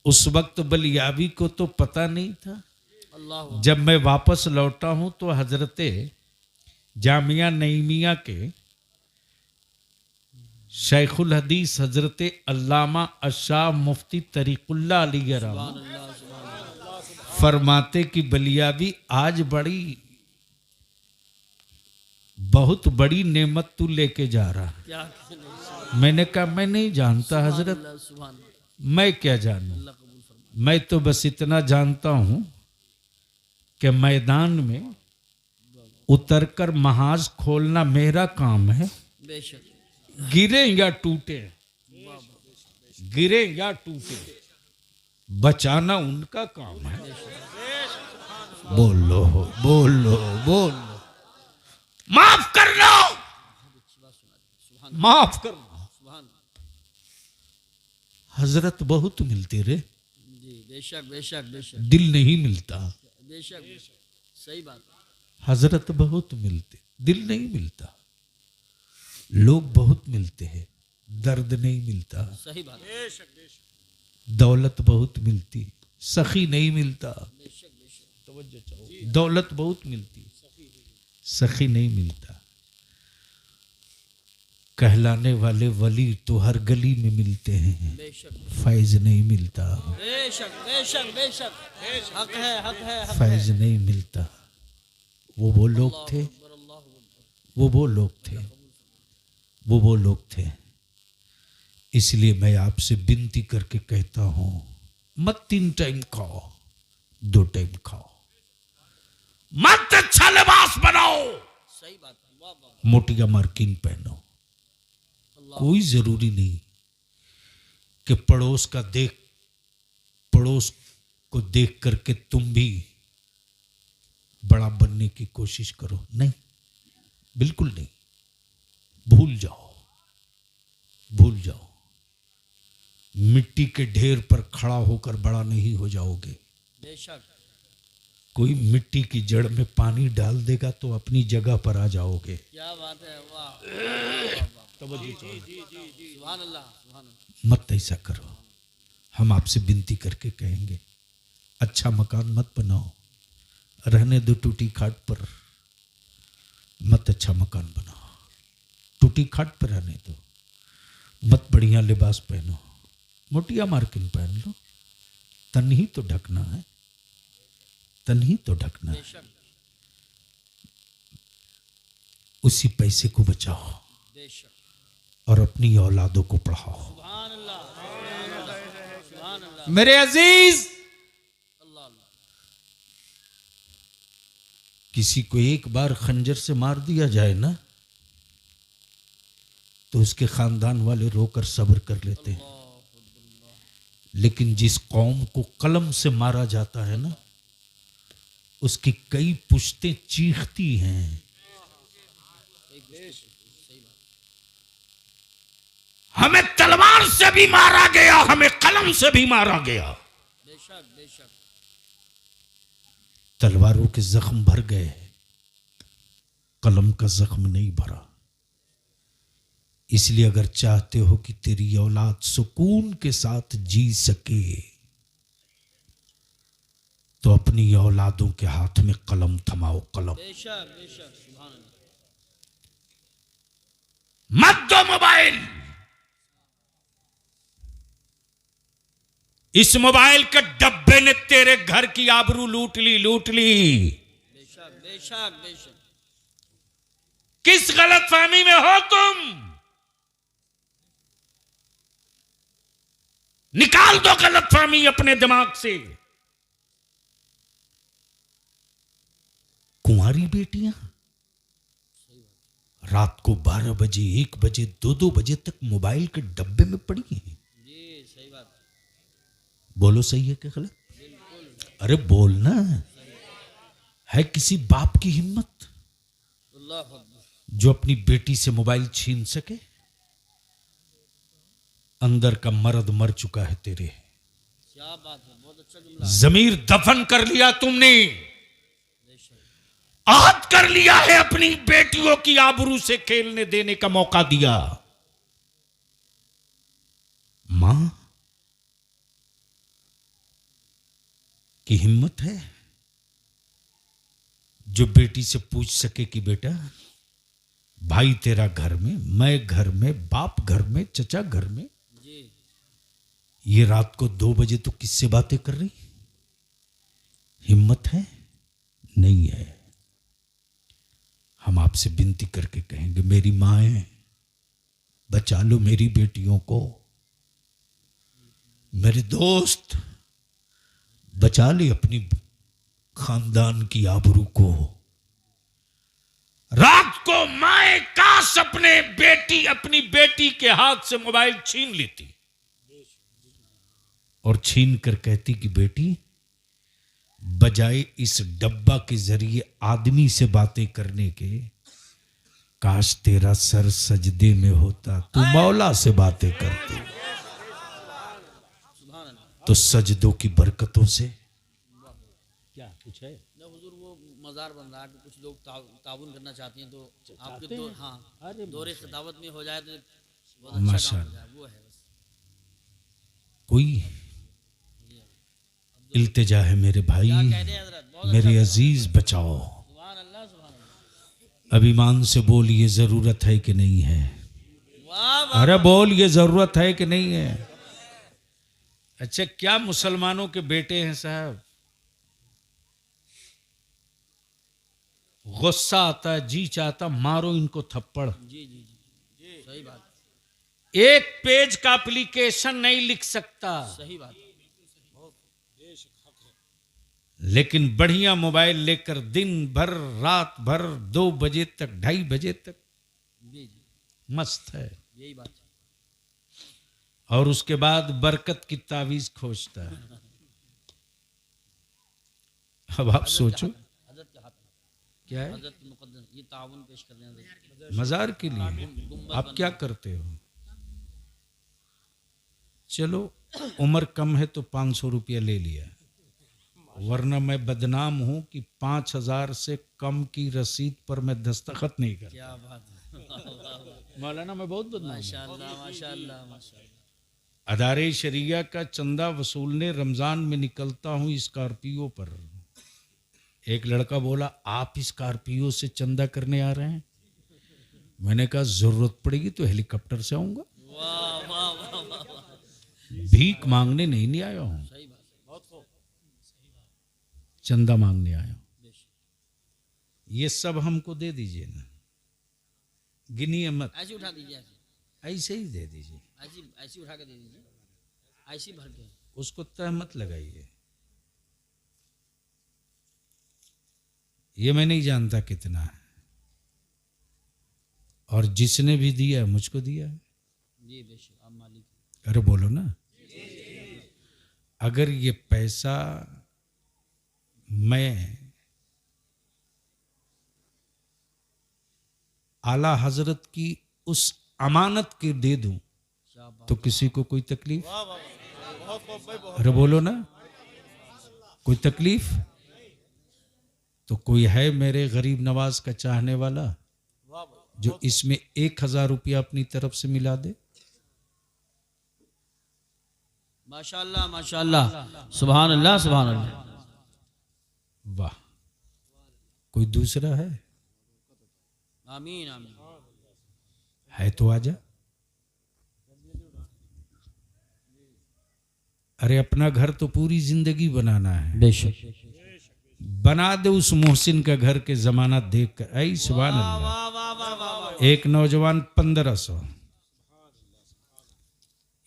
उस वक्त बलियावी को तो पता नहीं था। अल्लाह, जब मैं वापस लौटा हूं तो हजरत जामिया नईमिया के शेखुल हदीस हजरत अल्लामा अशाह मुफ्ती तरीकुल्लाह अली रहमतुल्लाह फरमाते कि बलियावी आज बड़ी बहुत बड़ी नेमत तू लेके जा रहा। क्या मैंने कहा मैं नहीं जानता हजरत, सुभान मैं क्या जानूं, अल्लाह कबूल फरमाए। मैं तो बस इतना जानता हूं कि मैदान में उतरकर महाज खोलना मेरा काम है। बेशक गिरे या टूटे, गिरे या टूटे, बचाना उनका काम है। बोलो बोलो बोलो, माफ करना, माफ करना। सुभान हजरत बहुत मिलते रे, जी बेशक बेशक बेशक दिल नहीं मिलता। बेशक सही बात। हजरत बहुत मिलते, दिल नहीं मिलता। लोग बहुत मिलते हैं, दर्द नहीं मिलता। सही बात। दौलत बहुत मिलती, सखी नहीं मिलता। दौलत बहुत मिलती, सखी नहीं मिलता। कहलाने वाले वली तो हर गली में मिलते हैं, बेशक फैज नहीं मिलता। बेशक बेशक बेशक हक है हक है हक फैज नहीं मिलता। वो लोग थे, वो लोग थे, वो लोग थे। इसलिए मैं आपसे विनती करके कहता हूं, मत 3 टाइम खाओ, 2 टाइम खाओ। मत अच्छा लिबास बनाओ, सही बात। वाह वाह मोटिया मार्किन पहनो। कोई जरूरी नहीं कि पड़ोस को देख करके तुम भी बड़ा बनने की कोशिश करो। नहीं, बिल्कुल नहीं। भूल जाओ, भूल जाओ। मिट्टी के ढेर पर खड़ा होकर बड़ा नहीं हो जाओगे। बेशक कोई मिट्टी की जड़ में पानी डाल देगा तो अपनी जगह पर आ जाओगे। क्या बात है। वाह सुभान अल्लाह सुभान अल्लाह। मत ऐसा करो। हम आपसे विनती करके कहेंगे, अच्छा मकान मत बनाओ, रहने दो टूटी खाट पर। मत अच्छा मकान बनाओ, टूटी खाट पर रहने दो। मत बढ़िया लिबास पहनो, मोटिया मार्किन पहन लो। तन ही तो ढकना है, तन ही तो ढकना है। बेशक उसी पैसे को बचाओ बेशक। और अपनी औलादों को पढ़ाओ। सुभान अल्लाह सुभान अल्लाह मेरे अजीज, अल्लाह अल्लाह। किसी को एक बार खंजर से मार दिया जाए ना, तो उसके खानदान वाले रोकर सब्र कर लेते हैं। लेकिन जिस कौम को कलम से मारा जाता है ना, उसकी कई पुश्तें चीखती हैं। हमें तलवार से भी मारा गया, हमें कलम से भी मारा गया। बेशक बेशक तलवारों के जख्म भर गए, कलम का जख्म नहीं भरा। इसलिए अगर चाहते हो कि तेरी औलाद सुकून के साथ जी सके, तो अपनी औलादों के हाथ में कलम थमाओ। कलम बेशक बेशक सुभान अल्लाह। मत दो मोबाइल। इस मोबाइल के डब्बे ने तेरे घर की आबरू लूट ली, लूट ली। बेशक बेशक बेशक। किस गलतफहमी में हो तुम? निकाल दो गलतफहमी अपने दिमाग से। कुंवारी बेटियां रात को 12 बजे, 1 बजे, 2-2 बजे तक मोबाइल के डब्बे में पड़ी हैं। जी सही बात। बोलो सही है कि गलत? अरे बोलना है। किसी बाप की हिम्मत अल्लाह अकबर। जो अपनी बेटी से मोबाइल छीन सके? अंदर का मर्द मर चुका है तेरे। क्या बात है, बहुत अच्छा जुमला। जमीर दफन कर लिया तुमने, आहत कर लिया है, अपनी बेटियों की आबरू से खेलने देने का मौका दिया। मां की हिम्मत है जो बेटी से पूछ सके कि बेटा, भाई तेरा घर में, मैं घर में, बाप घर में, चचा घर में, जी ये रात को 2 बजे तो किससे बातें कर रही? हिम्मत है? नहीं है। हम आपसे विनती करके कहेंगे, मेरी माएं, बचा लो मेरी बेटियों को। मेरे दोस्त, बचा ले अपनी खानदान की आबरू को। रात को माए काश अपनी बेटी के हाथ से मोबाइल छीन लेती और छीन कर कहती कि बेटी, बजाय इस डब्बा के जरिए आदमी से बातें करने के, काश तेरा सर सजदे में होता, तू मौला से बातें करती। तो सजदों की बरकतों से क्या कुछ है ना हुजूर, वो मज़ार बन रहा है, कुछ लोग ताउन करना चाहते हैं, तो आपके तो हाँ दौरे खिताबत में हो जाए तो बहुत अच्छा काम हो जाए, वो है बस। कोई इल्तिजा है मेरे भाई, कह दे हजरत, बहुत मेरे अजीज, बचाओ। सुभान अल्लाह, सुभान अल्लाह। अब ईमान से बोल, ये जरूरत है कि नहीं है? वाह वाह, अरे बोल, ये जरूरत है कि नहीं है? अच्छा, क्या मुसलमानों के बेटे हैं साहब? गुस्सा आता है, जी चाहता मारो इनको थप्पड़। जी जी जी, सही बात, एक पेज का एप्लीकेशन नहीं लिख सकता, सही बात। लेकिन बढ़िया मोबाइल लेकर दिन भर रात भर 2 बजे तक 2:30 बजे तक जी जी, मस्त है। यही बात है। और उसके बाद बरकत की तावीज खोजता है। अब आप सोचो हजरत के हाथ में, क्या है? हजरत के मुकद्दस ये ताउन पेश कर रहे हैं मजार के लिए आप क्या करते हो? चलो उम्र कम है तो 500 रुपया ले लिया, वरना मैं बदनाम हूं कि 5000 से कम की रसीद पर मैं दस्तखत नहीं करता। क्या बात है, मौलाना मैं बहुत बदनाम हूं। माशाअल्लाह माशाअल्लाह माशाअल्लाह। अदारे शरिया का चंदा वसूलने रमजान में निकलता हूं स्कॉर्पियो पर। एक लड़का बोला, आप स्कॉर्पियो से चंदा करने आ रहे हैं? मैंने कहा जरूरत पड़ेगी तो हेलीकॉप्टर से आऊंगा, वाह वाह वाह वाह, भीख मांगने नहीं आया हूं, सही बात, चंदा मांगने आया हूं। ये सब हमको दे दीजिए ना, गिनिए मत, ऐसे उठा दीजिए, ऐसे ही दे दीजिए, ऐसी उठा के दे दीजिए, ऐसी भर के। उसको तह मत लगाइए। ये मैं नहीं जानता कितना है, और जिसने भी दिया मुझको दिया है। जी बेशक, आप मालिक। अरे बोलो ना, अगर ये पैसा मैं आला हजरत की उस अमानत के दे दूं तो किसी को कोई तकलीफ? अरे बोलो ना, कोई तकलीफ? तो कोई है मेरे गरीब नवाज का चाहने वाला जो इसमें 1000 रुपया अपनी तरफ से मिला दे? माशाअल्लाह माशाअल्लाह, सुभान अल्लाह सुभान अल्लाह। वाह, कोई दूसरा है? आमीन आमीन। है तो आजा। अरे अपना घर तो पूरी जिंदगी बनाना है, बेशक, बना दे उस मोहसिन का घर के जमाना देख कर। ऐ सुभान अल्लाह। वाह वाह वाह वाह, एक नौजवान 1500,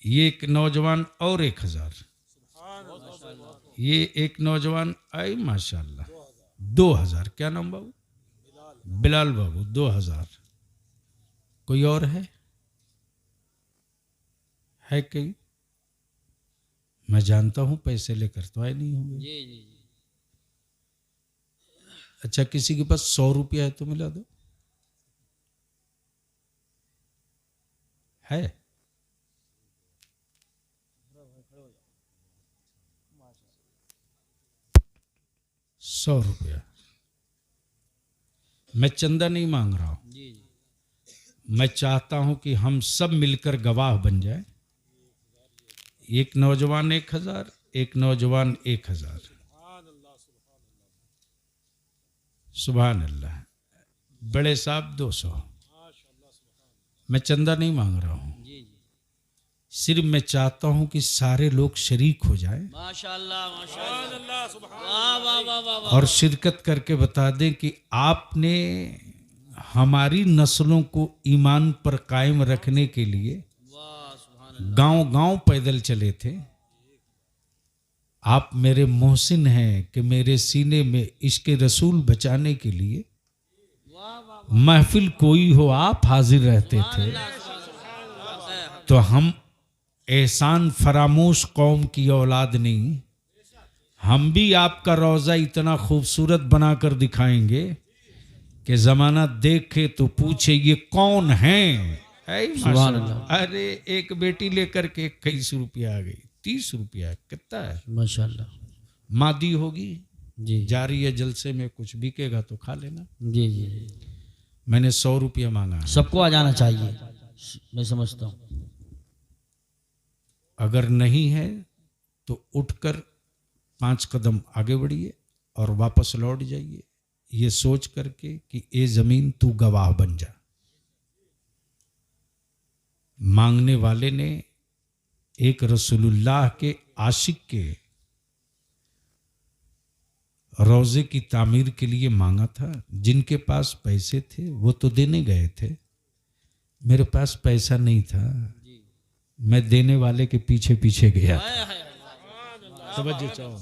ये एक नौजवान और 1000, ये एक नौजवान आई माशाल्लाह 2000। क्या नाम बाबू? बिलाल बाबू, 2000। कोई और है कोई? मैं जानता हूं पैसे लेकर तो आए नहीं होंगे। जी जी जी, अच्छा, किसी के पास 100 रुपया है तो मिला दो। है? ₹100। मैं चंदा नहीं मांग रहा हूं, जी जी, मैं चाहता हूं कि हम सब मिलकर गवाह बन जाए। एक नौजवान 1000, एक नौजवान 1000। सुभान अल्लाह। बड़े साहब 200। मैं चंदा नहीं मांग रहा हूं, जी जी, सिर्फ मैं चाहता हूं कि सारे लोग शरीक हो जाएं माशाअल्लाह माशाअल्लाह, वाह वाह वाह वाह वाह, और शिरकत करके बता दें कि आपने हमारी नस्लों को ईमान पर कायम रखने के लिए गांव-गांव पैदल चले थे। आप मेरे मोहसिन हैं कि मेरे सीने में इश्क रसूल बचाने के लिए महफिल कोई हो आप हाजिर रहते थे। तो हम एहसान फरामोश कौम की औलाद नहीं, हम भी आपका रोज़ा इतना खूबसूरत बनाकर दिखाएंगे कि ज़माना देखे तो पूछे ये कौन हैं। सुभान अल्लाह। अरे एक बेटी लेकर के 21 रुपया आ गई, 30 रुपया कितना है। माशाल्लाह। मादी होगी जी जारी है, जलसे में कुछ बिकेगा तो खा लेना। जी जी, मैंने 100 रुपया मांगा है। सबको आ जाना चाहिए, मैं समझता हूँ। अगर नहीं है तो उठकर 5 कदम आगे बढ़िए और वापस लौट जाइए, ये सोच करके कि ए जमीन तू गवाह बन जा। मांगने वाले ने एक रसूलुल्लाह के आशिक के रोजे की तामीर के लिए मांगा था। जिनके पास पैसे थे वो तो देने गए थे, मेरे पास पैसा नहीं था, मैं देने वाले के पीछे पीछे गया था। समझ जाओ।